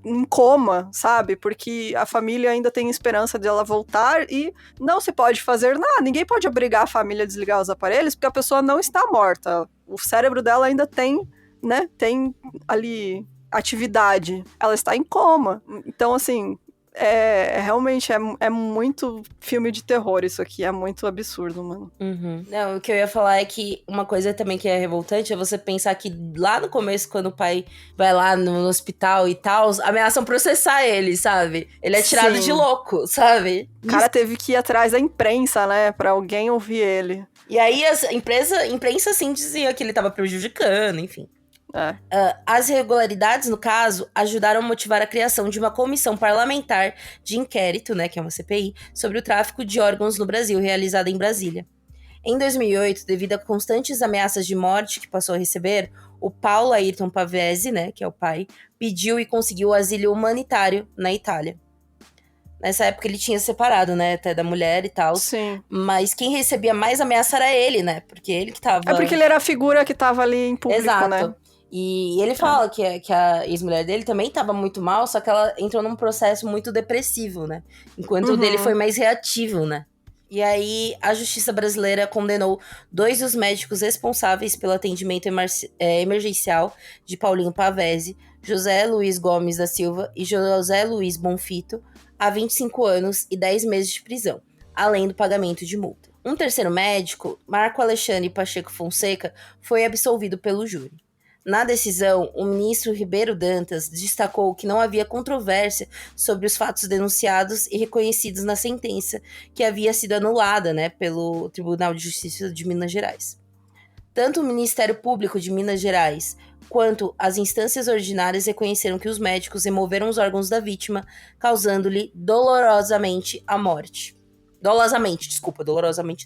em coma, sabe? Porque a família ainda tem esperança de ela voltar e não se pode fazer nada. Ninguém pode obrigar a família a desligar os aparelhos porque a pessoa não está morta. O cérebro dela ainda tem, né? Tem ali atividade, ela está em coma. Então, assim, realmente é muito filme de terror isso aqui, é muito absurdo, mano. Uhum. Não, o que eu ia falar é que uma coisa também que é revoltante é você pensar que lá no começo, quando o pai vai lá no hospital e tal, ameaçam processar ele, sabe? Ele é tirado Sim. de louco, sabe? O cara teve que ir atrás da imprensa, né, pra alguém ouvir ele. E aí a imprensa sim dizia que ele tava prejudicando, enfim. As irregularidades, no caso, ajudaram a motivar a criação de uma comissão parlamentar de inquérito, né, que é uma CPI, sobre o tráfico de órgãos no Brasil, realizada em Brasília. Em 2008, devido a constantes ameaças de morte que passou a receber, o Paulo Ayrton Pavese, né, que é o pai, pediu e conseguiu asilo humanitário na Itália. Nessa época ele tinha separado, né, até da mulher e tal. Sim. Mas quem recebia mais ameaça era ele, né, porque ele que tava... É porque ele era a figura que tava ali em público, Exato. né? E ele fala que a ex-mulher dele também tava muito mal, só que ela entrou num processo muito depressivo, né? Enquanto o dele foi mais reativo, né? E aí, a justiça brasileira condenou 2 dos médicos responsáveis pelo atendimento emergencial de Paulinho Pavese, José Luiz Gomes da Silva e José Luiz Bonfito, a 25 anos e 10 meses de prisão, além do pagamento de multa. Um terceiro médico, Marco Alexandre Pacheco Fonseca, foi absolvido pelo júri. Na decisão, o ministro Ribeiro Dantas destacou que não havia controvérsia sobre os fatos denunciados e reconhecidos na sentença, que havia sido anulada, né, pelo Tribunal de Justiça de Minas Gerais. Tanto o Ministério Público de Minas Gerais quanto as instâncias ordinárias reconheceram que os médicos removeram os órgãos da vítima, causando-lhe dolorosamente a morte. Dolosamente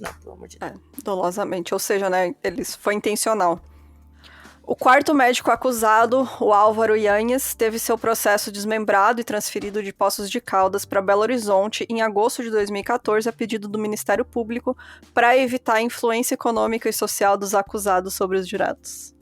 não, pelo amor de Deus. Dolosamente, ou seja, né, foi intencional. O quarto médico acusado, o Álvaro Yanhas, teve seu processo desmembrado e transferido de Poços de Caldas para Belo Horizonte em agosto de 2014 a pedido do Ministério Público para evitar a influência econômica e social dos acusados sobre os jurados.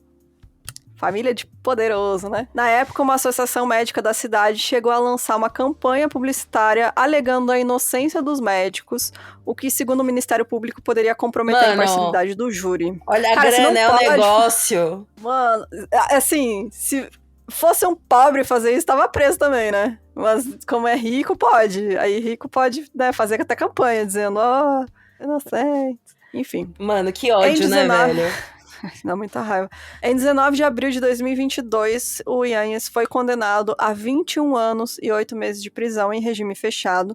Família de poderoso, né? Na época, uma associação médica da cidade chegou a lançar uma campanha publicitária alegando a inocência dos médicos, o que, segundo o Ministério Público, poderia comprometer a imparcialidade do júri. Olha, cara, a grana é um negócio. Mano, assim, se fosse um pobre fazer isso, tava preso também, né? Mas como é rico, pode. Aí rico pode, né, fazer até campanha, dizendo, inocente. Enfim. Mano, que ódio, né, velho? Dá muita raiva. Em 19 de abril de 2022, o Yanhas foi condenado a 21 anos e 8 meses de prisão em regime fechado.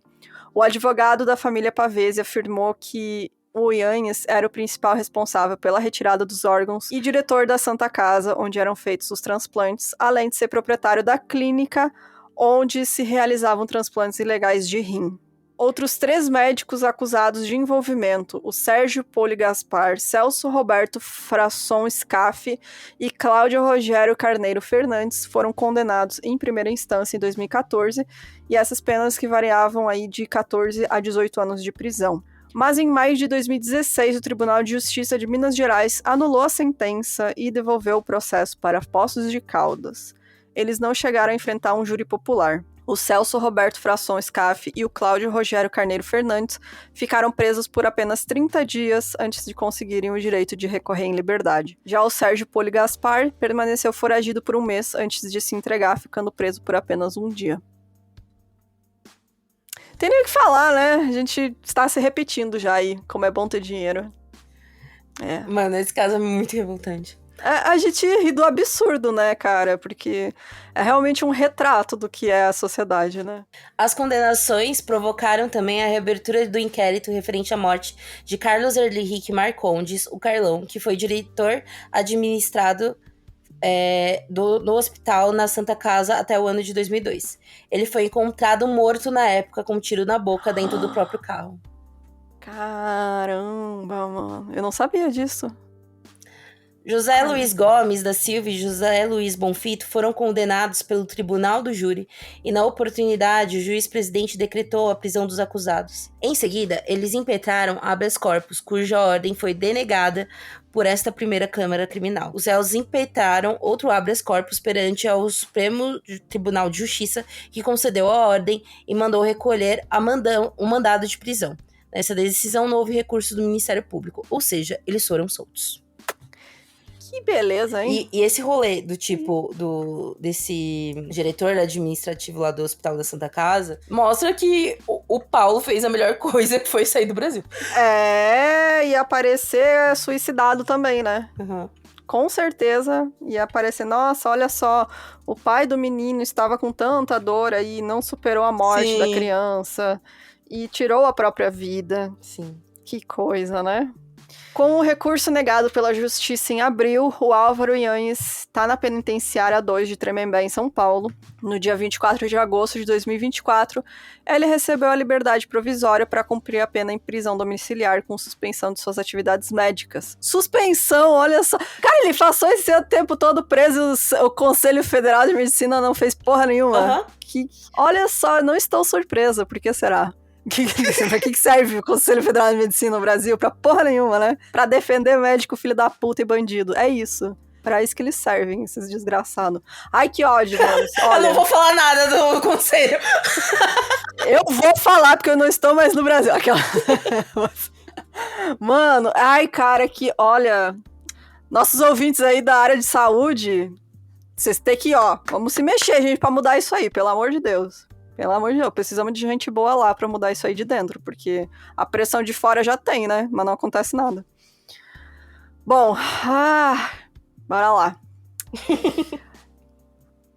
O advogado da família Pavese afirmou que o Yanhas era o principal responsável pela retirada dos órgãos e diretor da Santa Casa, onde eram feitos os transplantes, além de ser proprietário da clínica onde se realizavam transplantes ilegais de rim. Outros 3 médicos acusados de envolvimento, o Sérgio Poli Gaspar, Celso Roberto Frasson Scaff e Cláudio Rogério Carneiro Fernandes, foram condenados em primeira instância em 2014, e essas penas que variavam aí de 14 a 18 anos de prisão. Mas em maio de 2016, o Tribunal de Justiça de Minas Gerais anulou a sentença e devolveu o processo para Poços de Caldas. Eles não chegaram a enfrentar um júri popular. O Celso Roberto Frasson Scaff e o Cláudio Rogério Carneiro Fernandes ficaram presos por apenas 30 dias antes de conseguirem o direito de recorrer em liberdade. Já o Sérgio Poli Gaspar permaneceu foragido por 1 mês antes de se entregar, ficando preso por apenas 1 dia. Tem nem o que falar, né? A gente está se repetindo já aí, como é bom ter dinheiro. Mano, esse caso é muito revoltante. A gente ri do absurdo, né, cara? Porque é realmente um retrato do que é a sociedade, né? As condenações provocaram também a reabertura do inquérito referente à morte de Carlos Henrique Marcondes, o Carlão, que foi diretor administrado do hospital na Santa Casa até o ano de 2002. Ele foi encontrado morto na época com um tiro na boca dentro do próprio carro. Caramba, mano. Eu não sabia disso. José Luiz Gomes da Silva e José Luiz Bonfito foram condenados pelo Tribunal do Júri e, na oportunidade, o juiz-presidente decretou a prisão dos acusados. Em seguida, eles impetraram habeas corpus, cuja ordem foi denegada por esta primeira Câmara Criminal. Os réus impetraram outro habeas corpus perante ao Supremo Tribunal de Justiça, que concedeu a ordem e mandou recolher um mandado de prisão. Nessa decisão, não houve recurso do Ministério Público, ou seja, eles foram soltos. Que beleza, hein? E esse rolê do tipo, desse diretor administrativo lá do Hospital da Santa Casa, mostra que o Paulo fez a melhor coisa, que foi sair do Brasil. E aparecer suicidado também, né? Uhum. Com certeza ia aparecer, nossa, olha só, o pai do menino estava com tanta dor aí, não superou a morte da criança e tirou a própria vida. Sim. Que coisa, né? Com o recurso negado pela justiça em abril, o Álvaro Yanhes está na penitenciária 2 de Tremembé, em São Paulo. No dia 24 de agosto de 2024, ele recebeu a liberdade provisória para cumprir a pena em prisão domiciliar com suspensão de suas atividades médicas. Suspensão, olha só. Cara, ele passou esse tempo todo preso, o Conselho Federal de Medicina não fez porra nenhuma. Uhum. Olha só, não estou surpresa, por que será? Pra que serve o Conselho Federal de Medicina no Brasil? Pra porra nenhuma, né? Pra defender médico, filho da puta e bandido. É isso. Pra isso que eles servem, esses desgraçados. Ai, que ódio, mano. Olha, eu não vou falar nada do conselho. Eu vou falar, porque eu não estou mais no Brasil. Aquela... Mano, ai, cara, que... Olha, nossos ouvintes aí da área de saúde, vocês têm que, vamos se mexer, gente, pra mudar isso aí, pelo amor de Deus. Pelo amor de Deus, precisamos de gente boa lá pra mudar isso aí de dentro, porque a pressão de fora já tem, né? Mas não acontece nada. Bom, bora lá.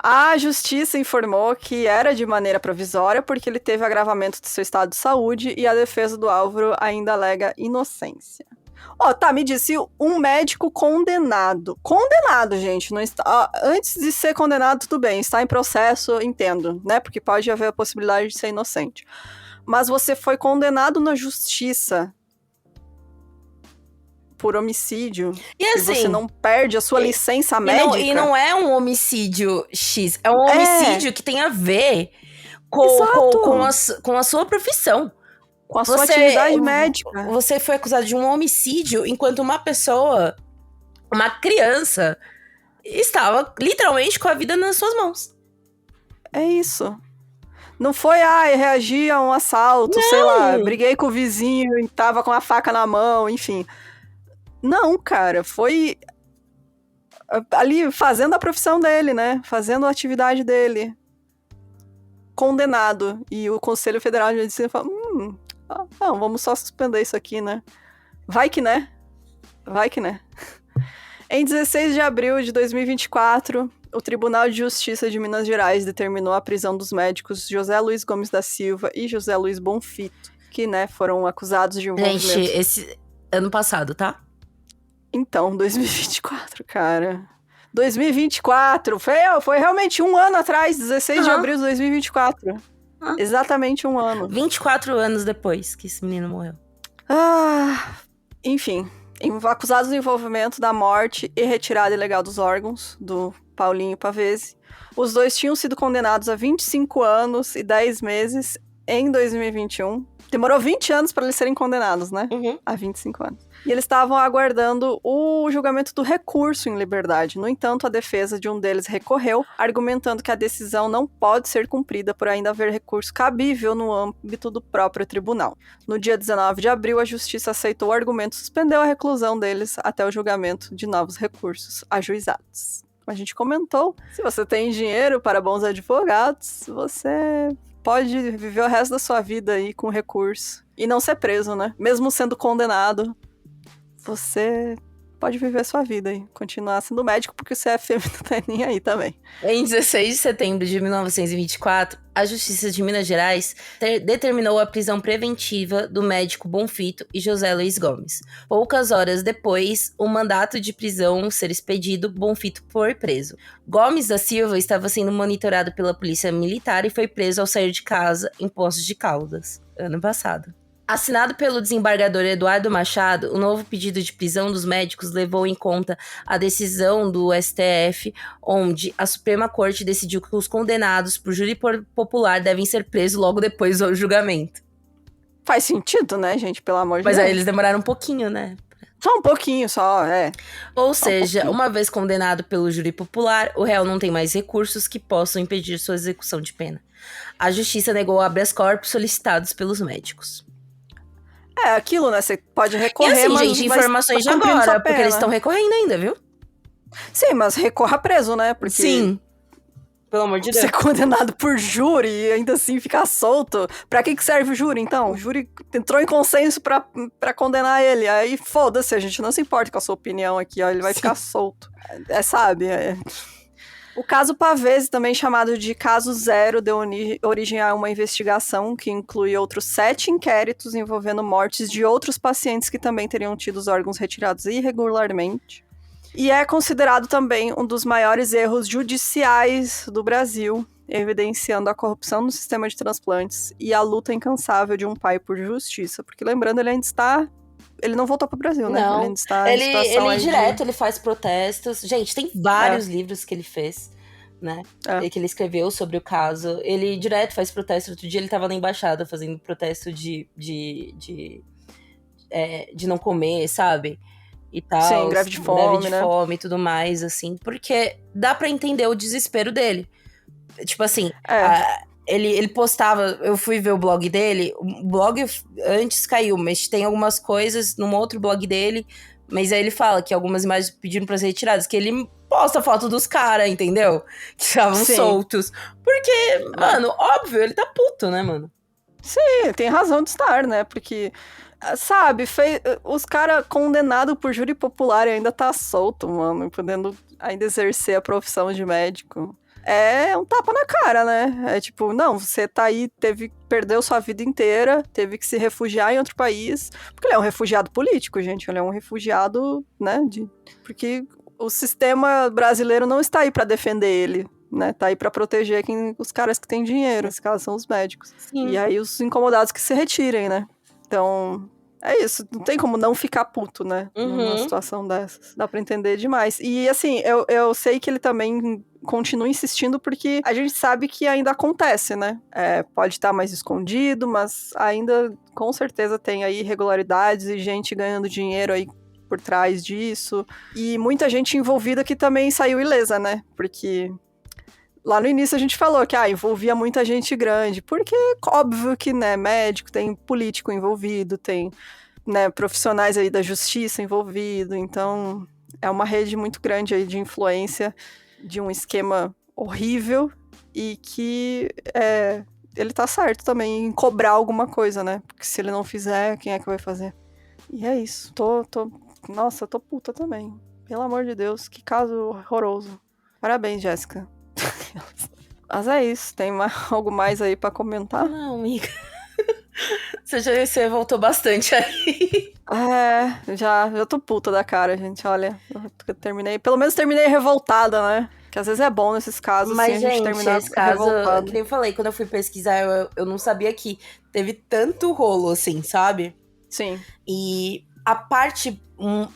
A justiça informou que era de maneira provisória porque ele teve agravamento de seu estado de saúde e a defesa do Álvaro ainda alega inocência. Me disse um médico condenado. Condenado, gente. Não está, antes de ser condenado, tudo bem. Está em processo, entendo, né? Porque pode haver a possibilidade de ser inocente. Mas você foi condenado na justiça por homicídio. E assim, você não perde a sua licença médica. E não é um homicídio X. É um homicídio que tem a ver com a sua profissão. Com a sua atividade médica. Você foi acusado de um homicídio enquanto uma pessoa, uma criança, estava literalmente com a vida nas suas mãos. É isso. Não foi, reagi a um assalto, sei lá, briguei com o vizinho e tava com a faca na mão, enfim. Não, cara, foi ali fazendo a profissão dele, né? Fazendo a atividade dele. Condenado. E o Conselho Federal de Medicina falou, não, vamos só suspender isso aqui, né? Vai que né? Em 16 de abril de 2024, o Tribunal de Justiça de Minas Gerais determinou a prisão dos médicos José Luiz Gomes da Silva e José Luiz Bonfito, que, né, foram acusados de envolvimento... Gente, esse ano passado, tá? Então, 2024, cara. 2024, foi realmente um ano atrás, 16 de abril de 2024. Exatamente um ano. 24 anos depois que esse menino morreu. Enfim, acusados do envolvimento da morte e retirada ilegal dos órgãos do Paulinho Pavese. Os dois tinham sido condenados a 25 anos e 10 meses em 2021. Demorou 20 anos para eles serem condenados, né? Uhum. Há 25 anos. E eles estavam aguardando o julgamento do recurso em liberdade. No entanto, a defesa de um deles recorreu, argumentando que a decisão não pode ser cumprida por ainda haver recurso cabível no âmbito do próprio tribunal. No dia 19 de abril, a justiça aceitou o argumento e suspendeu a reclusão deles até o julgamento de novos recursos ajuizados. Como a gente comentou, se você tem dinheiro para bons advogados, você... pode viver o resto da sua vida aí com recurso. E não ser preso, né? Mesmo sendo condenado, você pode viver sua vida e continuar sendo médico, porque o CFM não tá nem aí também. Em 16 de setembro de 1924, a Justiça de Minas Gerais determinou a prisão preventiva do médico Bonfito e José Luiz Gomes. Poucas horas depois, o mandato de prisão ser expedido, Bonfito foi preso. Gomes da Silva estava sendo monitorado pela polícia militar e foi preso ao sair de casa em Poços de Caldas, ano passado. Assinado pelo desembargador Eduardo Machado, o novo pedido de prisão dos médicos levou em conta a decisão do STF, onde a Suprema Corte decidiu que os condenados por júri popular devem ser presos logo depois do julgamento. Faz sentido, né, gente? Pelo amor de Deus. Mas aí eles demoraram um pouquinho, né? Só um pouquinho, só, Ou seja, uma vez condenado pelo júri popular, o réu não tem mais recursos que possam impedir sua execução de pena. A justiça negou habeas corpus solicitados pelos médicos. Aquilo, né? Você pode recorrer, e assim, mas gente, informações de agora, porque eles estão recorrendo ainda, viu? Sim, mas recorra preso, né? Porque Sim. Pelo amor de Deus. ser condenado por júri e ainda assim ficar solto. Pra que serve o júri, então? O júri entrou em consenso pra condenar ele. Aí, foda-se, a gente não se importa com a sua opinião aqui, ó. Ele vai ficar solto. Sabe? O caso Pavese, também chamado de Caso Zero, deu origem a uma investigação que inclui outros 7 inquéritos envolvendo mortes de outros pacientes que também teriam tido os órgãos retirados irregularmente. E é considerado também um dos maiores erros judiciais do Brasil, evidenciando a corrupção no sistema de transplantes e a luta incansável de um pai por justiça. Porque lembrando, ele ainda está... Ele não voltou para o Brasil, né? Não. Ele ainda está em situação ele direto, ele faz protestos. Gente, tem vários livros que ele fez, né? Que ele escreveu sobre o caso. Ele direto faz protesto. Outro dia ele estava na embaixada fazendo protesto de não comer, sabe? E tal. Sim, greve de fome, né? Fome e tudo mais, assim. Porque dá pra entender o desespero dele. Tipo assim, ele postava... Eu fui ver o blog dele. O blog antes caiu, mas tem algumas coisas num outro blog dele. Mas aí ele fala que algumas imagens pediram pra ser retiradas. Que ele posta foto dos caras, entendeu? Que estavam soltos. Porque, mano, óbvio, ele tá puto, né, mano? Sim, tem razão de estar, né? Porque... Sabe, os caras condenados por júri popular e ainda tá solto, mano, podendo ainda exercer a profissão de médico. É um tapa na cara, né? É tipo, não, você tá aí, perdeu sua vida inteira, teve que se refugiar em outro país, porque ele é um refugiado político, gente, ele é um refugiado, né, porque o sistema brasileiro não está aí pra defender ele, né, tá aí pra proteger os caras que têm dinheiro, nesse caso são os médicos. Sim. E aí os incomodados que se retirem, né? Então, é isso. Não tem como não ficar puto, né? Numa situação dessas. Dá pra entender demais. E, assim, eu sei que ele também continua insistindo porque a gente sabe que ainda acontece, né? Pode estar mais escondido, mas ainda, com certeza, tem aí irregularidades e gente ganhando dinheiro aí por trás disso. E muita gente envolvida que também saiu ilesa, né? Porque... Lá no início a gente falou que envolvia muita gente grande, porque óbvio que, né, médico, tem político envolvido, tem, né, profissionais aí da justiça envolvido, então é uma rede muito grande aí de influência de um esquema horrível e que ele tá certo também em cobrar alguma coisa, né, porque se ele não fizer, quem é que vai fazer? E é isso, nossa, tô puta também, pelo amor de Deus, que caso horroroso. Parabéns, Jéssica. Mas é isso, tem algo mais aí pra comentar? Não, amiga. Você voltou bastante aí. Já tô puta da cara, gente, olha. Eu terminei, pelo menos terminei revoltada, né? Que às vezes é bom nesses casos, mas, assim, a gente terminar esse caso, revoltado. Que nem eu falei, quando eu fui pesquisar, eu não sabia que teve tanto rolo, assim, sabe? Sim. E a parte,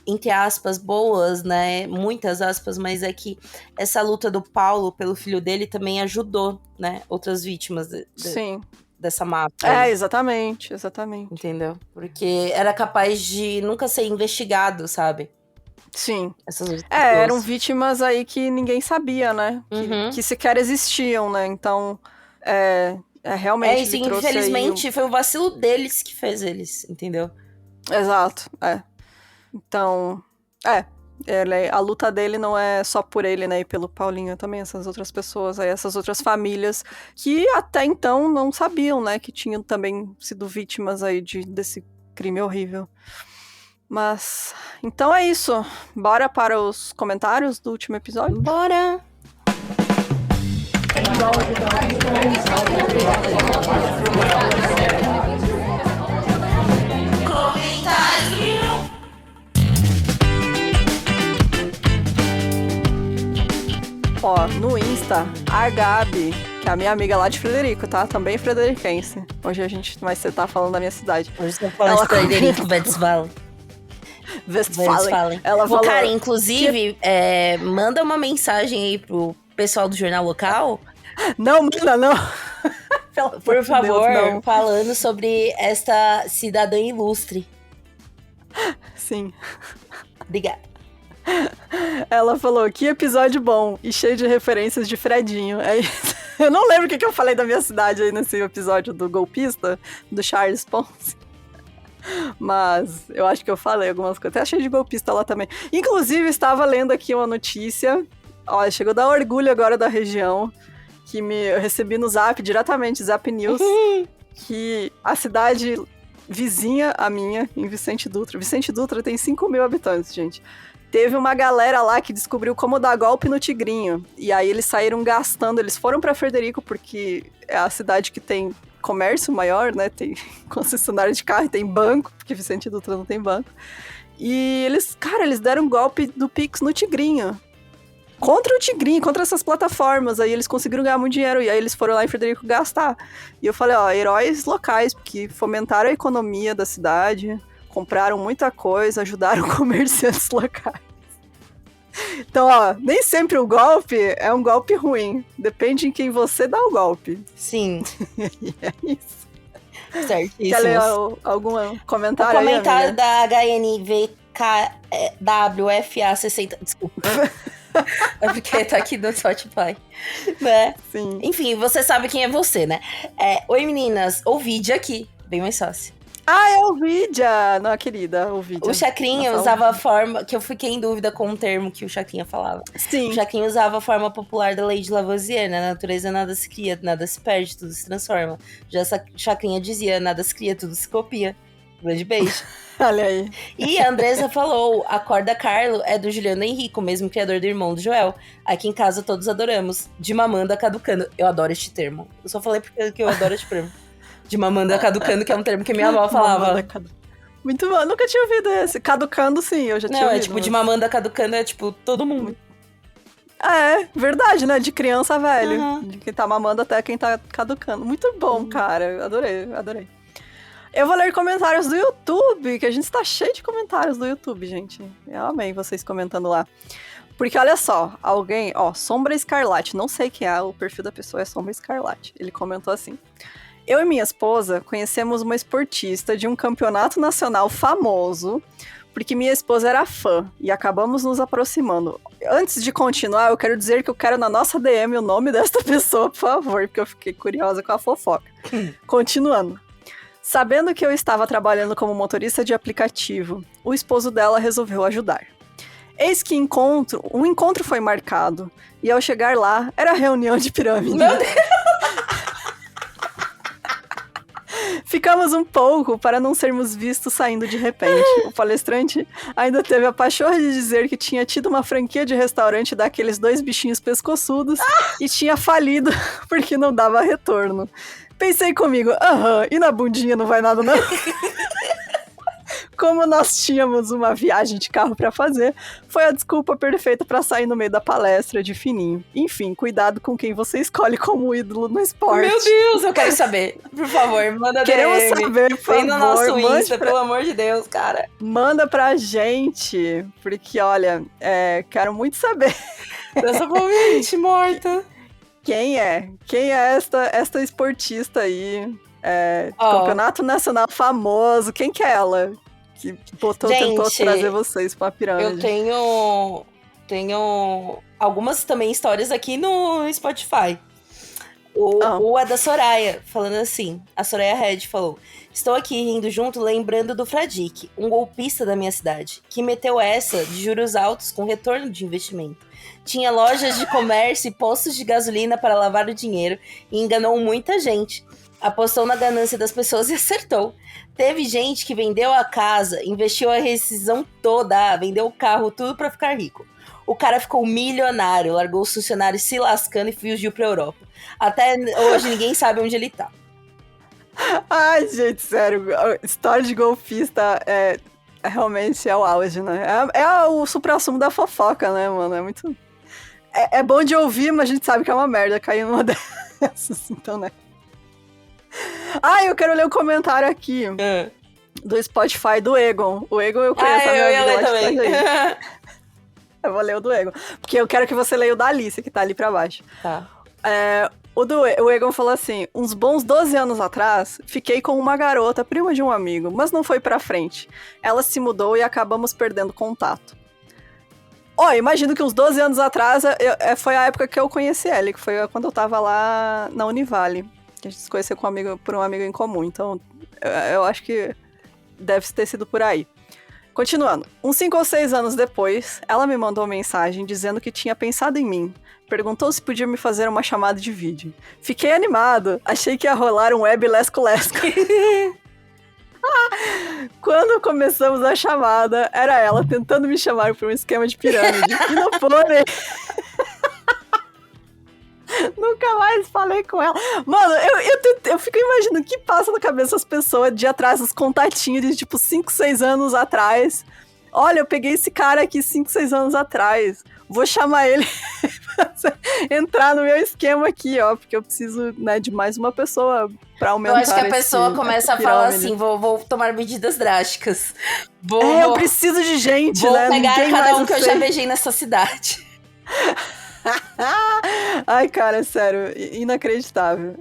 entre aspas, boas, né? Muitas aspas, mas é que essa luta do Paulo pelo filho dele também ajudou, né? Outras vítimas dessa máfia. Exatamente. Entendeu? Porque era capaz de nunca ser investigado, sabe? Sim. Essas pessoas. Eram vítimas aí que ninguém sabia, né? Que sequer existiam, né? Então, realmente isso, infelizmente, foi o vacilo deles que fez eles, entendeu? Exato, Então, a luta dele não é só por ele, né, e pelo Paulinho, também essas outras pessoas aí, essas outras famílias que até então não sabiam, né, que tinham também sido vítimas aí desse crime horrível. Mas, então é isso. Bora para os comentários do último episódio? Bora! Ó, no Insta, a Gabi, que é a minha amiga lá de Frederico, tá? Também frederiquense. Hoje a gente vai estar falando da minha cidade. Hoje você fala de Frederico Westphalen. Ela falou... Cara, inclusive, manda uma mensagem aí pro pessoal do jornal local. Não. Por favor, Deus, não. Falando sobre esta cidadã ilustre. Sim. Obrigada. Ela falou, que episódio bom e cheio de referências de Fredinho. Eu não lembro o que eu falei da minha cidade aí nesse episódio do golpista, do Charles Ponce. Mas eu acho que eu falei algumas coisas. Até achei de golpista lá também. Inclusive, estava lendo aqui uma notícia. Olha, chegou a dar orgulho agora da região. Que eu recebi no Zap, diretamente, Zap News. Que a cidade vizinha a minha, em Vicente Dutra. Vicente Dutra tem 5 mil habitantes, gente. Teve uma galera lá que descobriu como dar golpe no tigrinho. E aí eles saíram gastando. Eles foram pra Frederico, porque é a cidade que tem comércio maior, né? Tem concessionária de carro, tem banco, porque Vicente Dutra não tem banco. E eles deram um golpe do Pix no tigrinho. Contra o tigrinho, contra essas plataformas. Aí eles conseguiram ganhar muito dinheiro. E aí eles foram lá em Frederico gastar. E eu falei, heróis locais, porque fomentaram a economia da cidade, compraram muita coisa, ajudaram comerciantes locais. Então, nem sempre o golpe é um golpe ruim. Depende em quem você dá o golpe. Sim. E é isso. Certíssimo. Quer ler algum comentário? O comentário aí, da HNVKWFA60. Desculpa. É porque tá aqui no Spotify. Né? Sim. Enfim, você sabe quem é você, né? Oi, meninas. Ovidia aqui. Bem mais fácil. É o Vidia. Não, querida, o Vidia. O Chacrinha usava a forma... Que eu fiquei em dúvida com o termo que o Chacrinha falava. Sim. O Chacrinha usava a forma popular da lei de Lavoisier. Na natureza nada se cria, nada se perde, tudo se transforma. Já Chacrinha dizia, nada se cria, tudo se copia. Grande beijo. Olha aí. E a Andressa falou, a Corda Carlo é do Juliano Henrico, mesmo criador do irmão do Joel. Aqui em casa todos adoramos. De mamanda caducando. Eu adoro este termo. Eu só falei porque eu adoro este termo. De mamanda caducando, que é um termo que minha avó falava. Muito bom, nunca tinha ouvido esse. Caducando, sim, eu já tinha ouvido. Não, tipo, de mamanda caducando é tipo, todo mundo. É, verdade, né? De criança a velho. Uhum. De quem tá mamando até quem tá caducando. Muito bom, cara. Adorei. Eu vou ler comentários do YouTube, que a gente está cheio de comentários do YouTube, gente. Eu amei vocês comentando lá. Porque olha só, alguém, Sombra Escarlate, não sei quem é, o perfil da pessoa é Sombra Escarlate. Ele comentou assim: eu e minha esposa conhecemos uma esportista de um campeonato nacional famoso, porque minha esposa era fã, e acabamos nos aproximando. Antes de continuar, eu quero dizer que eu quero na nossa DM o nome desta pessoa, por favor, porque eu fiquei curiosa com a fofoca. Continuando. Sabendo que eu estava trabalhando como motorista de aplicativo, o esposo dela resolveu ajudar. Eis que um encontro foi marcado, e ao chegar lá, era reunião de pirâmide. Meu Deus! Ficamos um pouco para não sermos vistos saindo de repente. O palestrante ainda teve a pachorra de dizer que tinha tido uma franquia de restaurante daqueles 2 bichinhos pescoçudos e tinha falido porque não dava retorno. Pensei comigo, e na bundinha não vai nada não? Como nós tínhamos uma viagem de carro para fazer, foi a desculpa perfeita para sair no meio da palestra de fininho. Enfim, cuidado com quem você escolhe como ídolo no esporte. Meu Deus, eu quero saber. Por favor, manda Queremos DM. saber, por favor. Vem no nosso Insta, pelo amor de Deus, cara. Manda pra gente, porque, olha, quero muito saber. Dessa ouvinte morta. Quem é? Quem é esta esportista aí? Campeonato Nacional famoso. Quem que é ela? Que tentou trazer vocês pra pirâmide. Eu tenho algumas também histórias aqui no Spotify. O é da Soraya, falando assim. A Soraya Red falou: estou aqui rindo junto, lembrando do Fradique, um golpista da minha cidade, que meteu essa de juros altos com retorno de investimento. Tinha lojas de comércio e postos de gasolina para lavar o dinheiro e enganou muita gente. Apostou na ganância das pessoas e acertou. Teve gente que vendeu a casa, investiu a rescisão toda, vendeu o carro, tudo pra ficar rico. O cara ficou milionário, largou os funcionários se lascando e fugiu pra Europa. Até hoje ninguém sabe onde ele tá. Ai, gente, sério, história de golpista realmente é o auge, né? É o suprassumo da fofoca, né, mano? É muito... É bom de ouvir, mas a gente sabe que é uma merda cair numa dessas, então, né? Eu quero ler um comentário aqui do Spotify do Egon. O Egon eu conheço a minha vida. Eu ia ler também. Eu vou ler o do Egon. Porque eu quero que você leia o da Alice, que tá ali pra baixo. Tá. O Egon falou assim: uns bons 12 anos atrás, fiquei com uma garota, prima de um amigo, mas não foi pra frente. Ela se mudou e acabamos perdendo contato. Imagino que uns 12 anos atrás foi a época que eu conheci ela, que foi quando eu tava lá na Univale. Que a gente se conheceu por um amigo em comum. Então, eu acho que deve ter sido por aí. Continuando, uns 5 ou 6 anos depois, ela me mandou uma mensagem dizendo que tinha pensado em mim. Perguntou se podia me fazer uma chamada de vídeo. Fiquei animado, achei que ia rolar um web lesco-lesco. Quando começamos a chamada, era ela tentando me chamar para um esquema de pirâmide. E não foi. Nunca mais falei com ela. Mano, eu fico imaginando o que passa na cabeça das pessoas de atrás, os contatinhos de tipo 5, 6 anos atrás. Olha, eu peguei esse cara aqui 5, 6 anos atrás. Vou chamar ele pra entrar no meu esquema aqui, ó. Porque eu preciso, né, de mais uma pessoa pra aumentar. Eu acho que a pessoa começa a falar assim, vou tomar medidas drásticas. Eu preciso de gente, vou né? Pegar Ninguém cada mais um que eu já beijei nessa cidade. Ai, cara, sério, inacreditável.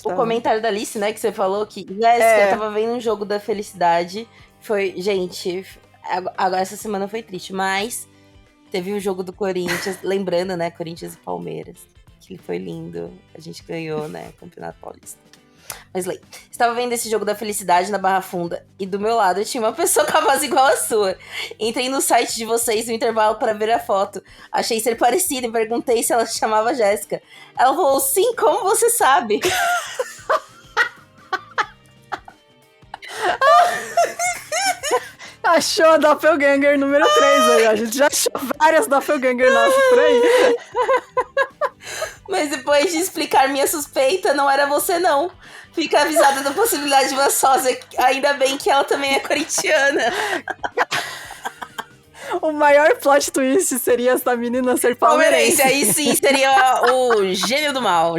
O comentário da Alice, né, que você falou que Jéssica, eu tava vendo um jogo da felicidade. Foi, gente, agora essa semana foi triste, mas teve o jogo do Corinthians, lembrando, né, Corinthians e Palmeiras, que foi lindo. A gente ganhou, né, Campeonato Paulista. Mas Lei, estava vendo esse jogo da felicidade na Barra Funda e do meu lado tinha uma pessoa com a voz igual a sua. Entrei no site de vocês no intervalo para ver a foto. Achei ser parecida e perguntei se ela se chamava Jéssica. Ela falou, sim, como você sabe? Achou a Doppelganger número 3 aí. A gente já achou várias Doppelganger nossas por aí. Mas depois de explicar minha suspeita, não era você, não. Fica avisada da possibilidade de uma sósia. Ainda bem que ela também é corintiana. O maior plot twist seria essa menina ser palmeirense. Aí sim, seria o gêmeo do mal.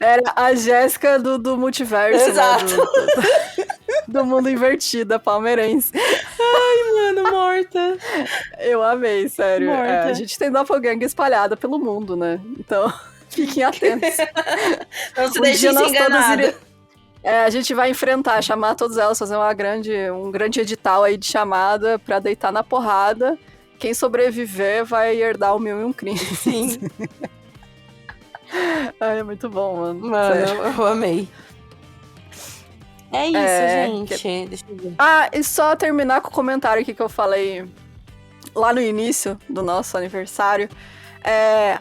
Era a Jéssica do multiverso. Exato. Né, do mundo invertido, palmeirense. Ai, mano, morta. Eu amei, sério. Morta. A gente tem doppelganger espalhada pelo mundo, né? Então, fiquem atentos. Não se deixem se enganar. A gente vai enfrentar, chamar todas elas, fazer um grande edital aí de chamada pra deitar na porrada. Quem sobreviver vai herdar o 1001 Crimes. Sim. Ai, é muito bom, mano. Mano, eu amei. É isso, gente. Deixa eu ver. E só terminar com o comentário aqui que eu falei lá no início do nosso aniversário.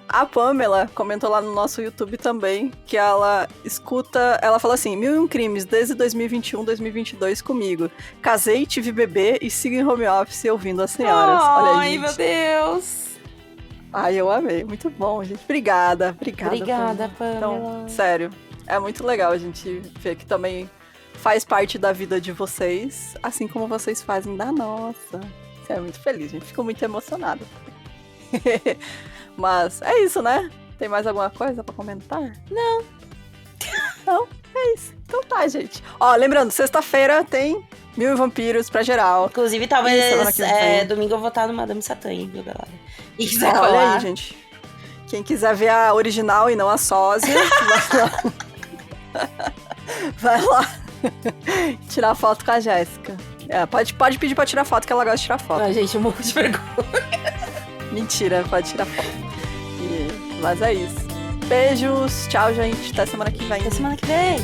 A Pamela comentou lá no nosso YouTube também que ela escuta, ela fala assim, 1001 Crimes desde 2021, 2022 comigo. Casei, tive bebê e sigo em home office ouvindo as senhoras. Olha aí, ai, meu Deus. Ai, eu amei. Muito bom, gente. Obrigada, Pamela. Então, sério, é muito legal a gente ver que também faz parte da vida de vocês, assim como vocês fazem da nossa. Você é muito feliz, gente. Fico muito emocionada. Mas é isso, né? Tem mais alguma coisa pra comentar? Não. Não? É isso. Então tá, gente. Ó, lembrando, sexta-feira tem 1000 Vampiros pra geral. Inclusive, talvez domingo eu vou estar no Madame Satã, viu, galera? E quiser olha colar. aí, gente. Quem quiser ver a original e não a sósia, vai lá tirar foto com a Jéssica. Pode pedir pra tirar foto, que ela gosta de tirar foto. Ai, gente, eu morro de vergonha. Mentira, pode tirar foto. Mas é isso. Beijos, tchau, gente. Até semana que vem. Até semana que vem.